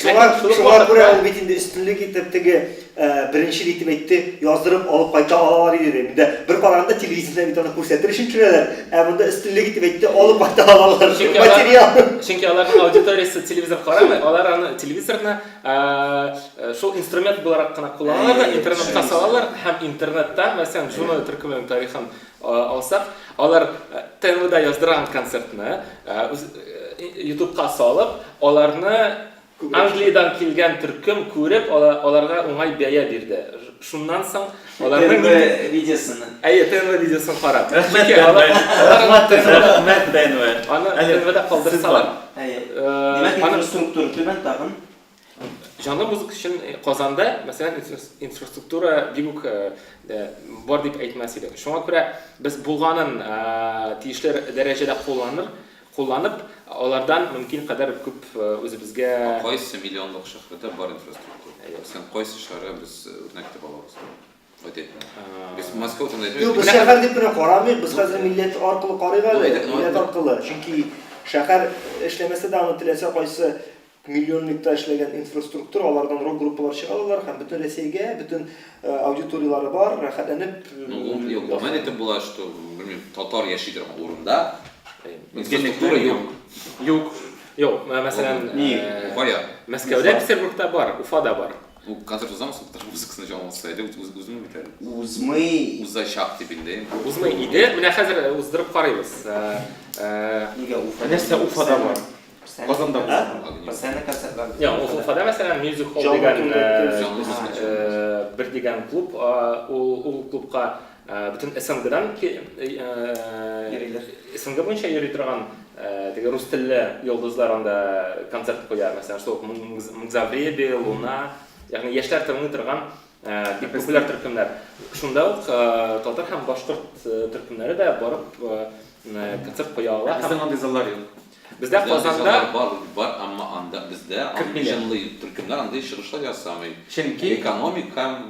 Şuңа күрә ул бит инде өстенлек итеп теге беренче итеп әйтте, яздырып алып кайта алалар иде. Инде бер караганда телевизиядә бит аны күрсәтер өчен төшерәләр. Монда өстенлек итеп әйтте, алып кайта алалар. Материал. Чөнки аларның аудиториясе телевизор карамый, алар аны телевизорны шул инструмент буларак кына кулланалар, интернетка салалар һәм интернетта, мәсәлән, журнал төркеменең тарихын алсак, алар ТНВда яздырган концертны YouTube'ка салып, аларны Англиядан килгән төркем күреп, аларга уңай бәя бирде. Шуннан соң аларның видеосын. ТНВ видеосын карап. Рәхмәт ТНВ. Аны ТНВда калдырсалар. Димәк, инфраструктура түбән тагын. Жанлы музыка өчен Казанда, мәсәлән, инфраструктура бик бар дип әйтмәс идек. Шуңа күрә без булганын тиешле дәрәҗәдә кулланып, алардан мөмкин кадәр күп үзебезгә Кайсы миллионлык шәһәрдә бар инфраструктура? Сен кайсы шәһәргә без үрнәк итеп алабыз? Без Москвада Юк, без шәһәр дип кенә карамыйк, без хәзер милләт аркылы карыйк әле, милләт аркылы. Чөнки шәһәр эшләмәсә дә аны теләсә кайсы миллионлыкта эшләгән инфраструктура, алардан рок группалар чыгалар һәм бөтен Россиягә, бөтен аудиториялары бар, рәхәтләнеп. Юк, мен әйтеп була, что, белмим, татар яши торган урында инфраструктура юк. Юк, мәсәлән, Мәскәүдә, Петербургта бар, Уфада бар. У концерт узамыз, татар музыкасын җанланса иде, үзем битәр. Узмый Шак типендә. Узмый иде, менә хәзер уздырып карыйбыз. нигә Уфада? Нәрсә Уфада бар? Казанда бар. Постоянно концертлар. Уфада мәсәлән Music Hall дигән бер дигән клуб, ул клубка бөтен СНГдан СНГ буенча йөри торган теге рус телле йолдызлар анда концерт куя, мәсәлән, шул Мгзавреби, Луна, ягъни яшьләр тыңлый торган бик популяр төркемнәр. Шунда ук татар һәм башкорт төркемнәре дә барып концерт куя алалар. Безнең андый заллар юк. Бездә Казанда бар, амма анда бездә җанлы төркемнәр анда чыгышлар ясамый. Чөнки Экономика,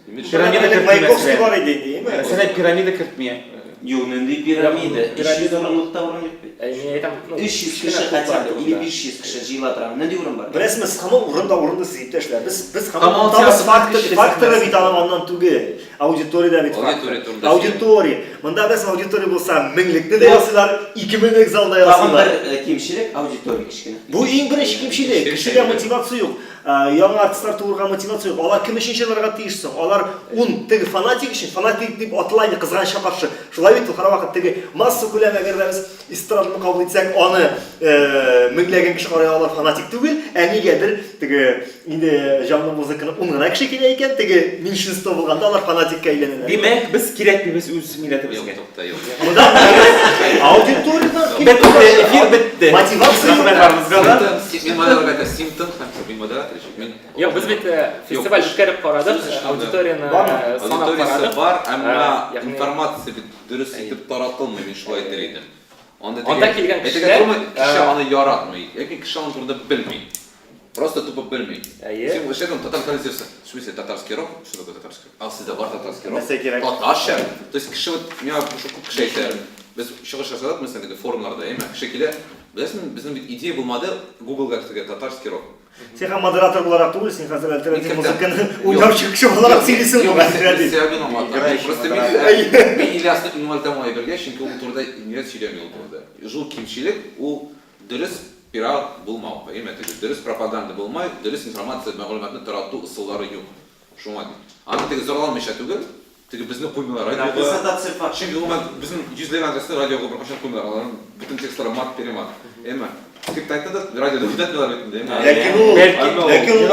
Пирамида Маяковский бар иде, диме? Мәсәлән, пирамида кертмия. Юк, нинди пирамида. 300 урынлыкта урын юк бит. Әйе, әйтәм, 300 кеше хотя бы, или 500 кеше җыела торган. Нинди урын бар? Беләсез, һәман урында сыйып эшләр. Без һәман факторы бит аламаннан түгел. Аудиторияда бит фактор. Аудитория. Монда без аудитория булса, 1000-ликне дә ясыйлар, 2000-лек залда ясыйлар. Бер кимчилек аудитория кичкене. Бу иң беренче кимчилек. Кешегә мотивация юк. Яңа артистлар тууырга мотивация юк. Алар кем өчен чыгарга тиеш соң? Алар теге фанатик өчен, фанатик дип атылайды кызганычка каршы. Шулай бит һәр вакыт теге масса күләме әгәр без эстраданы кабул итсәк, аны меңләгән кеше карый алар фанатик түгел, ә нигәдер теге инде жанлы музыканы уңгына кеше килә икән, теге меньшинство булганда алар фанатикка әйләнәләр. Димәк, без кирәкмибез үз милләтебезгә. Монда аудиторияда Эфир бетте. мотивация Yok, biz bit festival ütkәреп карадык, аудиторияны санап карадык. Бар, әмма информация бит дөрес итеп таратылмый, мин шулай әйтер идем. Анда килгән кешеләр кеше аны яратмый, яки кеше аны турында белми. Просто тупо белми. Син эшләгән татарстан, в смысле татарский рок, что такое татарский? А сездә бар татарский рок. Татарча. То есть кеше миңа күп кеше әйтә. Без чыгыш ясадык, мәсәлән, форумларда, кеше килә. Безнең бит идея булмады Google-га татарский рок. Сен һәм модератор буларак түгел, син хәзер альтернатив музыканы уйнаучы кеше буларак сөйлисең бу хәзер. Просто мен Ильясны Мальтамой бергә, чөнки ул турыда инглиз сөйләми ул турыда. Жул кимчилек, ул дөрес пират булмау, дөрес пропаганда булмай, дөрес информация, мәгълүматны тарату ысуллары юк. Шуңа. Аны теге зарланмыйча түгел, теге безне куймыйлар радиога. Презентация факт. Чөнки ул безнең йөзләгән адресны радиога беркайчан куймыйлар, аларның бөтен текстлары мат перемат. Скриптайтта да радиода үтәтмәләр бит инде. Ләкин ул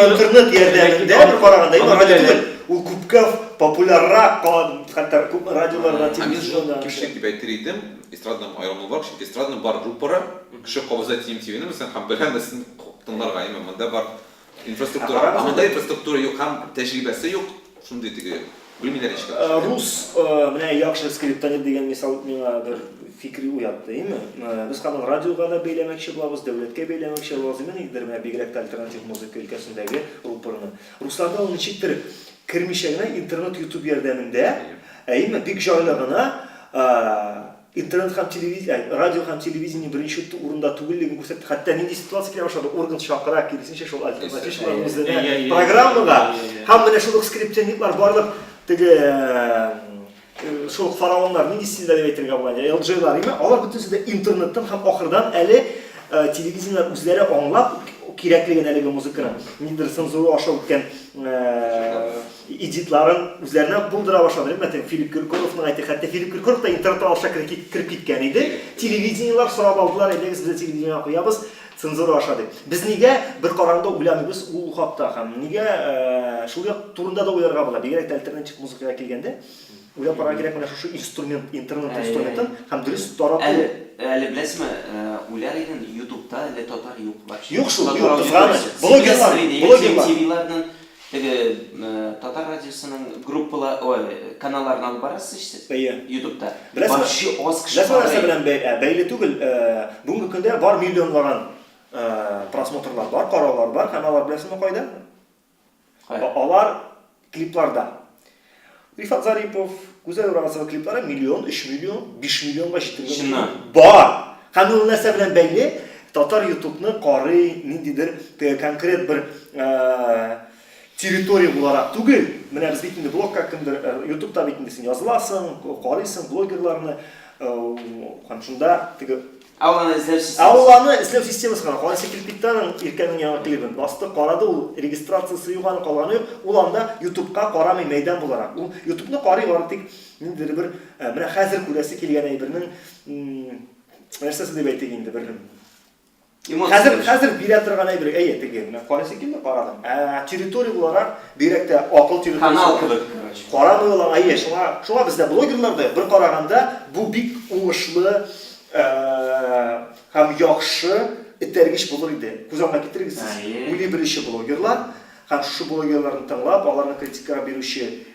интернет ярдәмендә бер караганда радио түгел, ул күпкә популяррак, хәтта күп радиоларда телевизионда. Кеше дип әйтер идем, эстрадның аерымы бар, чөнки эстрадның бар группалары, кеше кабыза TMTV-ны мәсәлән һәм беләнесен тыңларга, монда бар инфраструктура, монда инфраструктура юк, һәм тәҗрибәсе юк, шундый теге белмиләр ичка. Рус менә яхшы скриптонит дигән мисал миңа бер фикри уятты, име? Без һәм радиога да бәйләмәкче булабыз, дәүләткә бәйләмәкче булабыз, инде менә бигрәк альтернатив музыка өлкәсендәге группаларны. Русларда ул ничектер кермичә генә интернет, YouTube ярдәмендә, име бик җайлы гына интернет һәм телевизия, радио һәм телевидение беренче урында түгеллеген күрсәтте. Хәтта нинди ситуация килә башлады, орган чакыра, киресенчә шул альтернативалар үзләренә программага һәм менә шул скриптониклар барлык теге шул фараоннар нинди стильдә дип әйтергә була. LG-лар име, алар бөтенсе дә интернеттан һәм ахырдан әле телевизиялар үзләре аңлап кирәклеген әлеге музыканы ниндидер цензура аша үткән эдитларын үзләренә булдыра башлады. Мәсәлән, Филипп Киркоровның әйтә, хәтта Филипп Киркоров та интернетта аша кирип киткән иде. Телевидениелар сорап алдылар, әйдәгез бездә телевидениега куябыз, цензура аша дип. Biz нигә бер караганда уйланабыз ул хакта һәм нигә шул як турында да уйларга була. Бигрәк тә альтернатив музыкага килгәндә уйлап карарга кирәк менә шушы инструмент, интернет инструментын һәм дөрес тарату. Әле беләсезме, уйлар идем YouTube'та әле татар юк вообще. Юк шул, юк тыганы. Блогерларның теге татар радиосының группалар, каналларын алып барасыз сез YouTube'та. Вообще аз кеше нәрсә белән бәйле түгел. Бүгенге көндә бар миллионлаган просмотрлар бар, караулар бар, һәм алар беләсезме кайда? Алар клипларда. Рифат Зарипов, Гүзәл Уразова клиплары миллион, 3 миллион, 5 миллионга җитергән. Бар. Һәм ул нәрсә белән бәйле? Татар YouTube'ны карый, ниндидер конкрет бер территория буларак түгел. Менә без бит инде блогка кемдер YouTube'та бит инде син языласың, карыйсың блогерларны, һәм шунда теге Ауланы эзләү системасы гына. Карыйсы Кирпиттан иркәнең яңа клибен басты, карады, ул регистрациясы юганы калганы юк. Ул анда YouTube'ка карамый мәйдан буларак. Ул YouTube'ны карый бар тик ниндидер бер менә хәзер күрәсе килгән әйбернең нәрсәсе дип әйтик инде бер Хәзер бирә торган әйбер теге менә карыйсы килде карадым. Территория буларак бирәк тә акыл территориясы. Канал кебек. Карамыйлар, шуңа бездә блогерларда бер караганда бу бик уңышлы һәм яхшы этәргеч булыр иде. Күз аңа китерегез. Уйлый белүче блогерлар һәм шушы блогерларны тыңлап, аларны критикага бирүче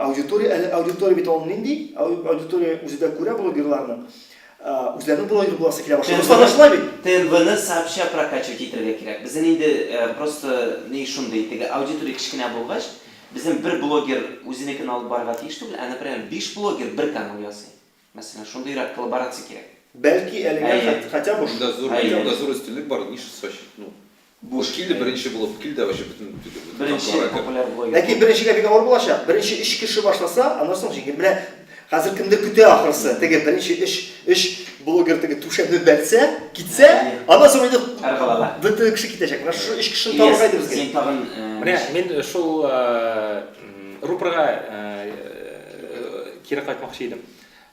аудитория бит ул нинди? Аудитория үзендә күрә блогерларның. Үзләренең блогер буласы килә башлады. ТНВ-ны сообща прокачивать итәргә кирәк. Безнең инде просто ни шундый теге аудитория кичкенә булгач, безнең бер блогер үзенекен алып барырга тиеш түгел, ә например 5 блогер бер канал ясый. Мәсәлән, шундыйрак коллаборация кирәк. Бәлки әлегә хотя бы зур өстенлек бар, нишасы вообще. Бу килде беренче булып, килде вообще бөтен популяр блогер. Ләкин беренчегә бик авыр булачак. Беренче 3 кеше башласа, аннан соң җиңел. Менә хәзер кемдер көтә ахырсы. Теге беренче 3 блогер теге түшәмне бәрсә, китсә, аннан соң инде бөтен кеше китәчәк. Менә шу 3 кешене табырга идебез. Син тагын менә мен шул рупорга кире кайтмакчы идем.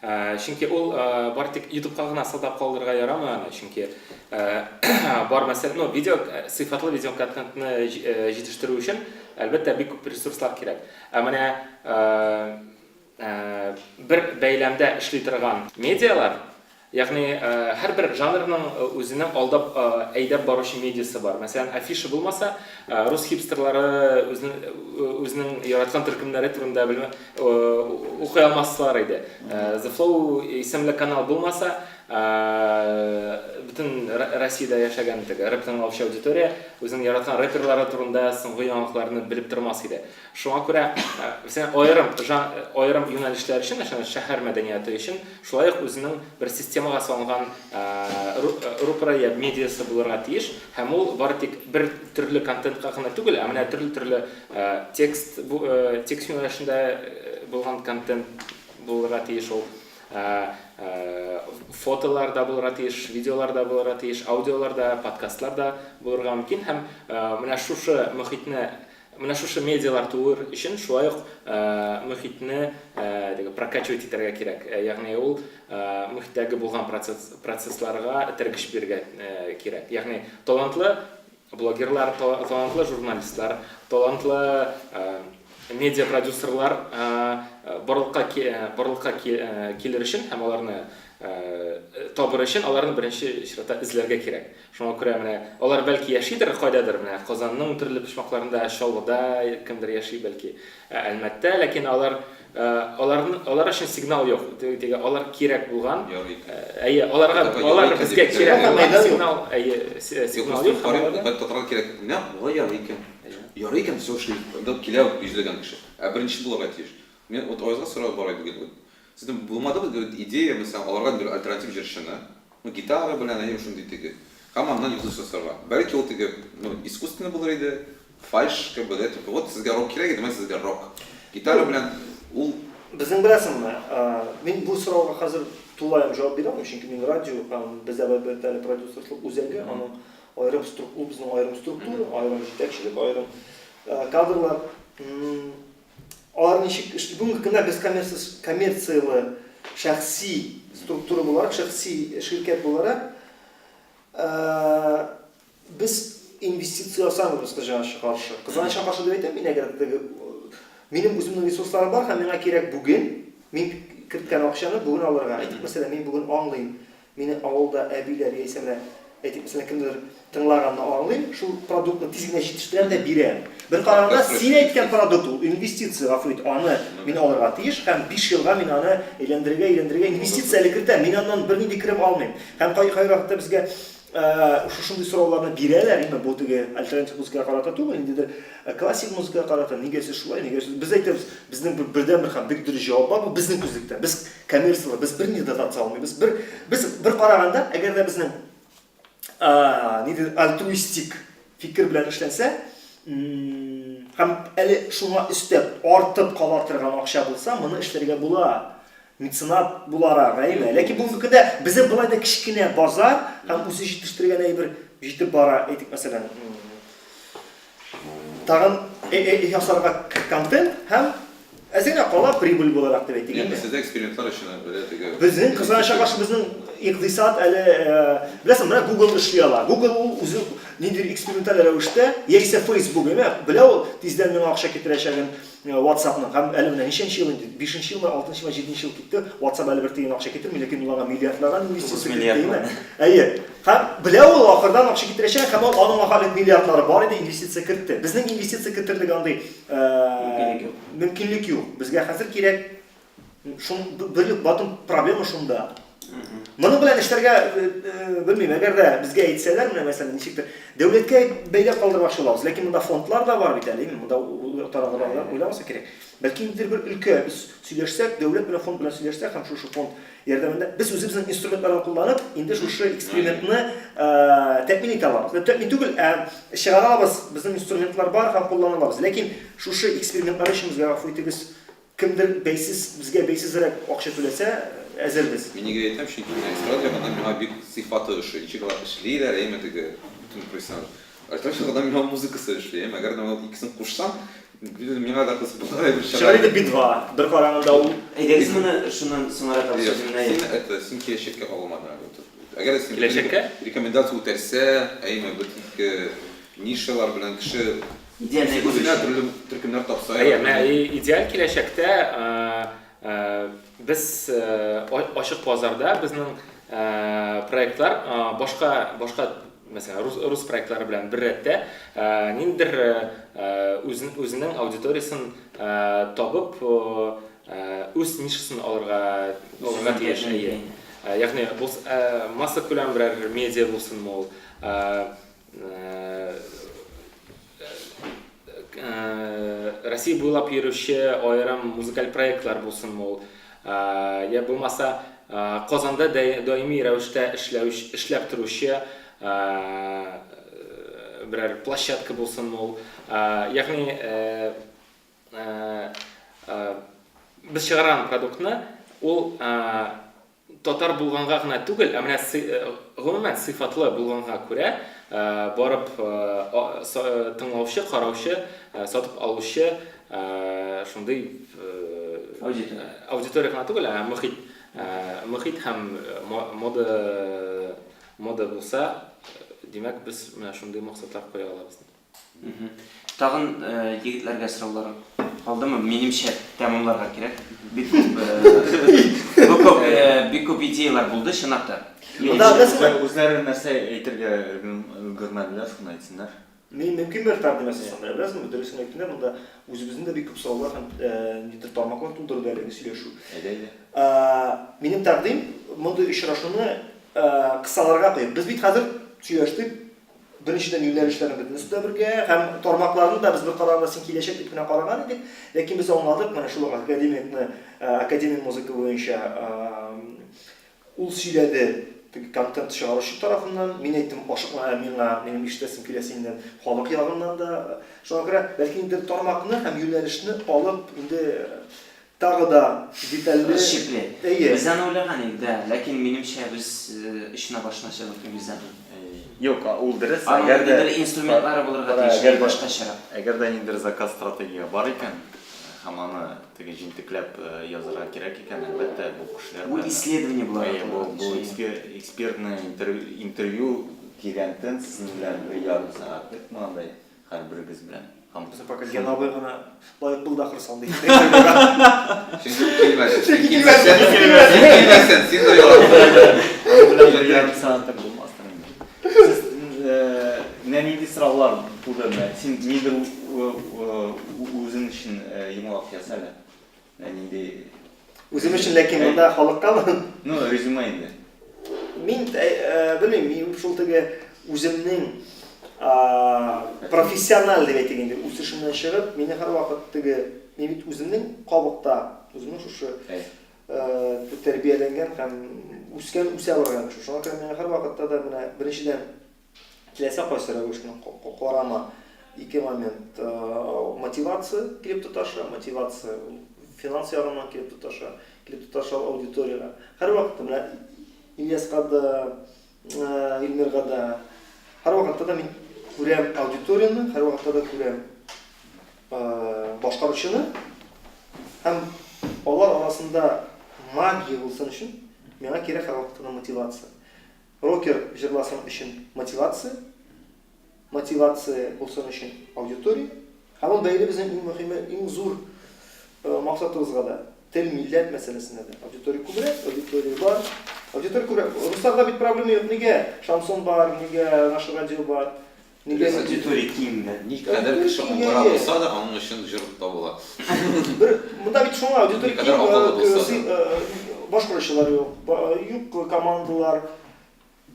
Чөнки ул бар тик YouTube-ка гына сатып калдырырга ярамый аны. Чөнки бар мәсәлән, видео сыйфатлы видео контентны җитештерү өчен әлбәттә бик күп ресурслар кирәк. Менә бер бәйләмдә эшли торган медиалар, ягъни һәрбер жанрның үзенең алдап әйдәп баручы медиасы бар. Мәсәлән, афиша булмаса, рус хипстерлары үзенең яраткан төркемнәре турында укый алмаслар иде. The Flow исемле канал булмаса, бөтен Россиядә яшәгән теге рэптан алучы аудитория үзенең яраткан рэперлары турында соңгы яңалыкларны белеп тормас иде. Шуңа күрә аерым юнәлешләр өчен, шәһәр мәдәнияты өчен шулай ук үзенең бер системага салынган рупора я медиасы булырга тиеш, һәм ул бары тик бер төрле контентка гына түгел, ә менә төрле текст юнәлешендә булган контент булырга тиеш ул. Фотоларда булырга тиеш, видеоларда булырга тиеш, аудиоларда, подкастларда булырга мөмкин һәм менә шушы мөхитне, менә шушы медиалар туыр өчен шулай ук мөхитне прокачивать итәргә кирәк. Ягъни ул мөхиттәге булган процессларга этәргеч бирергә кирәк. Ягъни талантлы блогерлар, талантлы журналистлар, талантлы медиа продюсерлар барлыкка килер өчен һәм аларны табыр өчен аларны беренче чиратта эзләргә кирәк. Шуңа күрә менә алар бәлки яшидер кайдадыр, менә Казанның төрле почмакларында, Чаллыда кемдер яши бәлки, Әлмәттә, ләкин алар өчен сигнал юк. Теге алар кирәк булган. Алар безгә кирәк сигнал, сигнал юк. Татар кирәк. Менә була ярый икән все эшли. Килә йөзләгән кеше. Беренче булырга тиеш. Мен вот Оязга сорау бар иде. Sizin bulmadığınız bir ideya mesela alırgan bir alternatif jirşini, gitara bilen ayım şunday tigi. Hamamdan yıldız жасарга. Belki o tigi искусственно булар иде, фальш кебеле, типа вот sizge rock керек edi, men sizge rock. Gitara bilen ул Bizning bilasizmi, men bu so'rovga hozir to'liq javob bera olmayman, chunki men radio bizda albatta prodyuserlik o'zagi, onun ayrim struktura, bizning ayrim struktura, ayrim yetakchilik, ayrim kadrlar. Ularning bugungi kunda biz kommersiyalı shaxsiy struktura bo'larak, shaxsiy shirkat bo'larak biz investitsiya yasamıyoruz kazanışa karşı. Kazanışa karşı deb aytaymi, men agar mening o'zimning resurslarim bor, ham menga kerak bugun, men kiritgan ақшаны bugun olirman. Aytib, masalan, men bugun anglayman. Meni avvalda abilar yeysamlar, aytib, masalan, kimdir tinglaganini anglayman, shu produktni tezgina yetishtirib beraman. Bir qaraganda sen aytgan produkt, investitsiya g'afrit, uni men olirga tegish, ham 5 yilga men uni aylantirga investitsiyaga kiritaman. Men undan bir nima kirim olmayman. Ham qayroqda bizga shunday so'rovlarni beralar, endi bu tigi alternativ muzikaga qarata to'g'ri, endi klassik muzikaga qarata nega siz shulay, nega siz biz aytamiz, bizning birdan bir ham bitta javob bor, bu bizning ko'zlikda. Biz kommersiya, biz bir nida tatsa olmaymiz. Biz bir qaraganda agarda bizning nedir altruistik fikr bilan ishlansa, ham ali shunga istab ortib qolartirgan ақша bo'lsa, buni ishlarga bo'lar. Mitsinat bulara gayme. Lekin bu kunda bizim bulayda kichkina bozor ham o'zi yetishtirgan bir yetib bora aytib masalan. Tag'in yasarga kontent ham azina qola pribul bo'laroq deb aytdik. Yani sizde eksperimentlar için böyle tigi. Bizning qizg'anishga qarshi bizning iqtisod ali bilasizmi, mana Google ishlayapti. Google o'zi nedir eksperimental ravishda, yeksa Facebook emas, bilaw tezdan men ақша ketirishgan WhatsApp'ni ham elimdan neshanchi yil edi? 5-yilmi, 6-yilmi, 7-yil ketdi. WhatsApp ali bir tiyin ақша ketirmay, lekin ularga milliardlardan investitsiya ketyapti. Ayy, ham bilaw oxirdan ақша ketirishgan, ham uning aholi milliardlari bor edi, investitsiya kiritdi. Bizning investitsiya kiritadiganday mumkinlik yo'q. Bizga hozir kerak bir bottom problema shunda. Buni bilan ishlarga bilmayman, agarda bizga aytsalar, mana masalan, nechikdir davlatga baylab qoldirmoqchi bo'lamiz, lekin bunda fondlar da bor bitalik, bunda tarafdorlar o'ylamasa kerak. Balki bir ulka biz söylashsak, davlat bilan fond bilan söylashsak ham shu fond yordamida biz o'zimizning instrumentlarni qo'llanib, endi shu eksperimentni tamin eta olamiz. Tamin tugul, ishg'ala olamiz, bizning instrumentlar bor, ham qo'llana olamiz, lekin shu eksperimentlar ishimizga foydaga kimdir bizga beysizroq ақша to'lasa әзербіз. Мен неге айтам, çünkü эстрадада мына миңа бик сыйфаты эшләр, ничек эшлиләр, әйме теге бүтән профессионал. Альтернативада миңа музыкасы эшли, әгәр дә икесен кушсам, миңа да кыз булар бер Шагыйрә битва, бер караганда ул. Әйдәгез моны шуннан соңрак абсолютно. Син киләчәккә алмадың. Әгәр син Киләчәккә рекомендация үтәрсә, әйме бит нишалар белән кеше İdeal үзенә төрле төркемнәр тапса. Ideal kelajakda biz ochiq bozorda bizning proyektlar boshqa mesela Rus proyektlari bilan bir ratda nindir o'zining auditoriyasini topib o'z nishasini olirga tegishli. Ya'ni bu massa ko'lam biror media bo'lsinmi, ol Rossiya bo'ylab yuruvchi ayrim muzikal proyektlar bo'lsinmi, ol ya bo'lmasa Qozonda doimiy ravishda ishlab turuvchi biror plashatka bo'lsinmi, ol ya'ni biz chiqargan produktni ul totar bo'lganga gina tugul, ammo umuman sifatli bo'lganga ko'ra borib tinglovchi, qarovchi, sotib oluvchi shunday auditoriya gina tugul, muhit ham moda bo'lsa, demak biz mana shunday maqsadlar qo'ya olamiz. Tag'in yigitlarga so'rovlar qaldimi? Menimcha tamomlarga kerak. Bik ko'p ideyalar bo'ldi shinaqda. O'zlari narsa aytirga ulgurmadilar, shuni aytsinlar. Men mumkin bir taqdim asosida bilasizmi, mudirrisini aytdilar, bunda o'zimizda bek ko'p savollar ham nidir tarmoqlar to'ldirdilarga сөйлешу. Mening taqdim bunday uchrashuvni qissalarga qo'yib, biz bit hozir сөйлештик, Birinchidan yo'nalishlarimizni üstüne birga, hem tarmoqlarni da biz bir qarorda sen kelajak deb gina qaragan edik. Lekin biz anladık, mana shu akademik muzika bo'yicha ul söyledi kontent çıkarışı tarafından, men aytdim, benim iştesim kelesinden, halk yağından da, şuna göre belki indi tarmoqni hem yo'nalishni olib, indi tagı da detalli Şipli. Bizden oylagan indi, lakin menimcha biz işine başlaşalım bizden. Yok, ул дөрес. Agar instrumentlari bo'larga teshib boshqa sharaf. Agar da инде заказ strategiya бар икән, һәм аны теге җинтекләп язарга кирәк икән, әлбәттә бу кешеләр. Bu исследование булар. Бу экспертный интервью дигәндән сезнең белән ярым сәгатьлек мындай һәрберегез белән. Biz fakat Genabey gana layık buldu ahırsan deyip. Çünkü kelmesin. Çünkü kelmesin. Kelmesin. Sen de yola. Yarım saatlik bulmazdan inде. Siz neydi sıralar burada mı? Sen nedir özün için yumulak yasala? Neydi? Özüm için lakin bunda halkka mı? No, резюме indi. Min bilmiyorum, şul tege özümün profesyonel deb aytganda o'sishimdan chiqib, meni har vaqt tege men o'zimning qobiqda, o'zimning shu tarbiyalangan ham o'savergan shu. Shunga ko'ra men har vaqtda da mana birinchidan kelasi qo'shira o'shni qorama ikki moment motivatsiya kelib tutashi, motivatsiya finans yog'idan kelib tutashi auditoriyaga. Har vaqt mana İlyasqada, Ilmirgada har vaqtda da men ko'rayam auditoriyani, har vaqtda da ko'rayam boshqaruvchini. Ham ular orasida magiya bo'lsin uchun menga kerak har vaqtda motivatsiya. Rocker jirlasin uchun motivatsiya bo'lsin uchun auditoriya. Ham bayli bizning eng muhimi, eng zo'r maqsadimizga da til millat masalasida da auditoriya ko'proq, auditoriya bor. Auditoriya ko'proq. Ruslarda bir problema yo'q. Nega Shamson bor, nega Nash radio bor? Nega Auditoriya kiyimda. Ne kadar kişi onlara olsa da onun için jırıkta bular. Bunda bir şuna auditoriya Ne kadar havalı olsa da. Boshqaruvchilar yo'q, komandalar,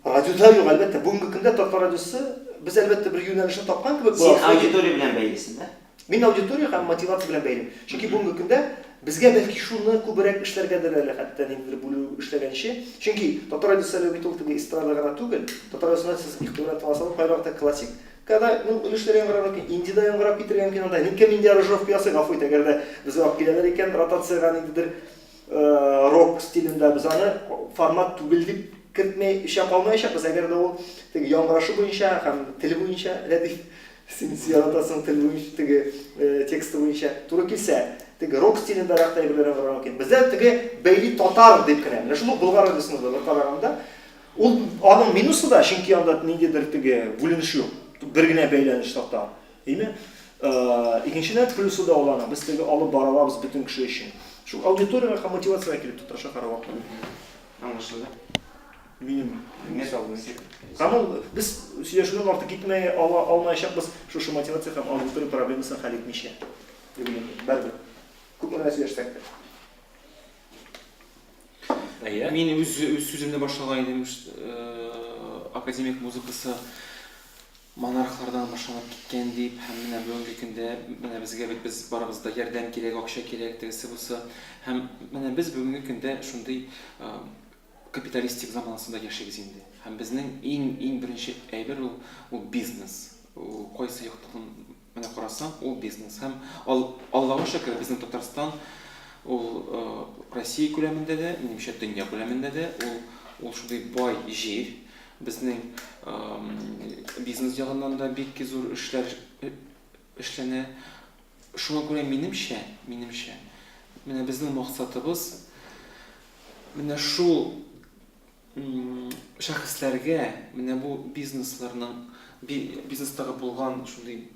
radiolar yo'q albatta. Bugungi kunda Tatar radiosi biz albatta bir yo'nalishni topgan gibi Sen auditoriya bilan beylisin da. Men auditoriya ham motivatsiya bilan beylim. Chunki bugungi kunda bizga belki shuni ko'proq ishlargadir hatto nimdir bo'lib ishlagan ishi. Chunki Tatar radiosi bitiltiga estrada tugul. Tatar radiosini siz ixtiyorat qilsangiz, qayroqda klassik. Kada ulushlari ham qarab, indida ham qarab bitirgan kinoda, nikka menda aranjировка ясый гafuyt agarda biz olib kelar ekan rotatsiyaga nimadir rock stilida biz uni format tugul deb kiritmay isha qolmayapmiz. Agarda u tegi yong'irashi bo'yicha ham tili bo'yicha radif sinsi yaratasin til bo'yicha tegi teksti bo'yicha to'g'ri kelsa, tegi rock stilida raqtay bilan mumkin. Bizda tegi beyli tatar deb qaraymiz. Shuni Bulg'ar radiosida bir qaraganda u odam minusi da Shinkiyonda nimadir tegi bo'linish yo'q. Birgina beylanish to'xta. Deymi? Ikkinchidan plusi da olana biz tegi olib boramiz butun kishi uchun. Shu auditoriyaga ham motivatsiya kelib turishga qarab qo'yamiz. Anlaşıldı. Benim misal Ama biz söyleyişlerin artık gitmeye almayacak biz şu motivatsiya ham auditoriya problemasini hal etmişe. Baribir. Ko'p narsa söylesek de. Мен өз сөзімді башлаған едім, академик музыкасы монархлардан башланып кеткен деп, һәм менә бүгенге көндә менә безгә бит без барыбызда ярдәм кирәк, акча кирәк дигәсе булса, һәм менә без бүгенге көндә шундый капиталистик заманасында яшибез инде. Һәм безнең иң беренче әйбер ул бизнес. Кайсы яктан менә карасаң, ул бизнес. Һәм Аллаһка шөкер, безнең Татарстан ул Россия күләмендә дә, минемчә дөнья күләмендә дә ул шундый бай җир. Безнең бизнес ягыннан да бик зур эшләр эшләнә. Шуңа күрә минемчә, менә безнең максатыбыз менә шул шәхесләргә, менә бу бизнестагы булган шундый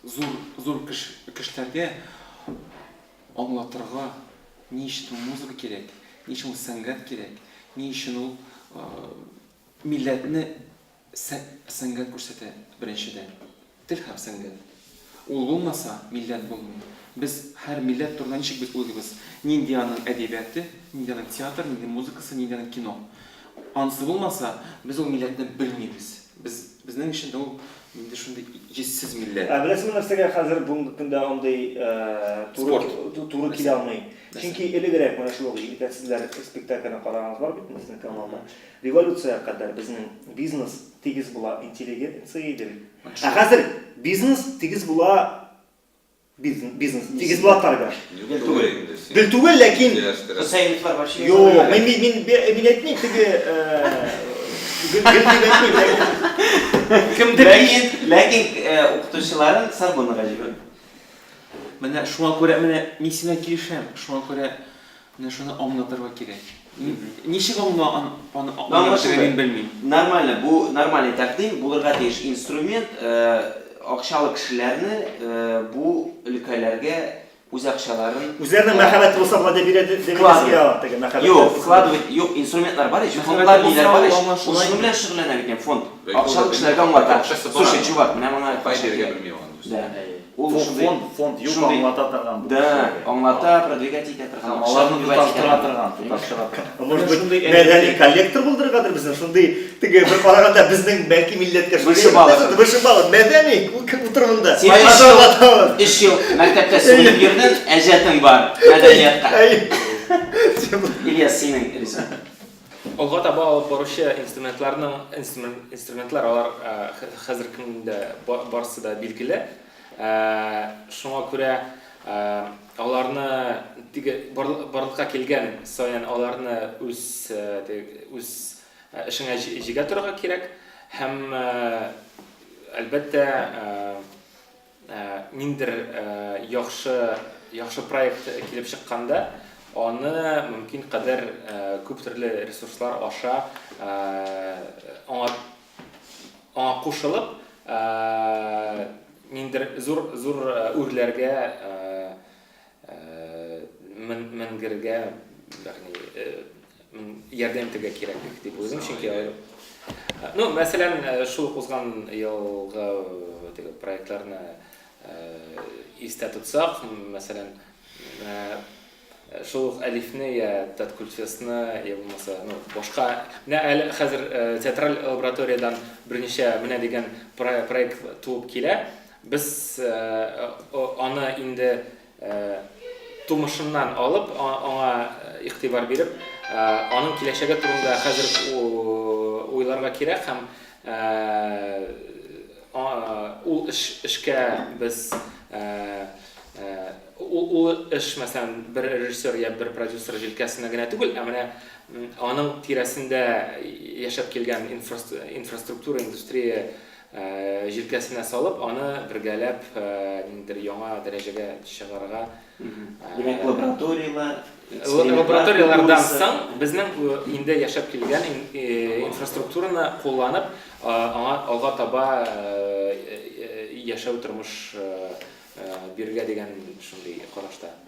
зур кешеләргә аңлатырга, ни өчен музыка кирәк, ни өчен сәнгать кирәк, ни өчен ул милләтне сәнгать күрсәтә беренчедән. Тел һәм сәнгать. Ул булмаса, милләт булмый. Без һәр милләт турында ничек без уйлыйбыз? Нинди аның әдәбияты, нинди аның театр, нинди музыкасы, нинди аның кино. Анысы булмаса, без ул милләтне белмибез. Без безнең өчен дә ул инде шундый җиссез милләт. Беләсезме нәрсәгә хәзер бүгенге көндә андый туры килә алмый? Чөнки элегрәк менә шул егетләр сезләр спектакльне караганыз бар бит безнең каналда. Революция кадәр безнең бизнес тигез була, интеллигенция иде. Хәзер бизнес тигез була, бизнес тигез була торгаш. Бел түгел, ләкин Хосейновлар бар ши. юк, мин әйтмим, теге Ләкин укытучыларын сабынырга җибәрә. Менә шуңа күрә менә мин сиңа килешәм. Шуңа күрә менә шуны аңлатырга кирәк. Ничек аңлатырга мин белмим. Нормально, бу нормальный тәкъдим, булырга тиеш инструмент, акчалы кешеләрне бу өлкәләргә үз акчаларын үзләренең мәхәббәте булса була дип бирә теге мәхәббәт. Юк, вкладывать, юк, инструментлар бар, фондлар диләр бар, шуның белән шөгыльләнә бит фонд. Акчалы кешеләргә аңлата. Слушай, чувак, менә моңа Файдерге белми аны. Да. Фонд юк аңлата торган. Да, аңлата, продвигать итә торган. Аларны тоташтыра торган. Может быть, мәдәни коллектор булдырыргадыр безнең шундый теге бер караганда безнең бәлки милләткә вышибалы мәдәни утырымында. 3 ел мәктәптә сыйынып йөрдең, әҗәтең бар мәдәниятка. Ильяс, синең риза. Алга таба алып баручы инструментлар алар хәзер көндә барысы да билгеле. Шуңа күрә аларны барлыкка килгән саен аларны үз эшеңә җигә торырга кирәк һәм әлбәттә ниндер яхшы проект килеп чыкканда аны мөмкин кадәр күп төрле ресурслар аша аңа кушылып ниндер зур үрләргә менгергә ярдәм итәргә кирәк дип уйлыйм, чөнки мәсәлән шул узган елгы теге проектларны истә тотсак, мәсәлән шул Алифне я Таткультфестны я булмаса, башка менә әле хәзер театраль лабораториядан берничә менә дигән проект туып килә. Без аны инде тумышыннан алып, аңа игътибар биреп, аның киләчәге турында хәзер уйларга кирәк һәм ул эшкә без ул эш мәсәлән бер режиссер я бер продюсер җилкәсенә генә түгел, ә менә аның тирәсендә яшәп килгән инфраструктура, индустрия җилкәсенә салып, аны бергәләп ниндер яңа дәрәҗәгә чыгарырга. Димәк, Лабораториялардан соң безнең инде яшәп килгән инфраструктураны кулланып, аңа алга таба яшәү тормыш бирергә дигән шундый карашта.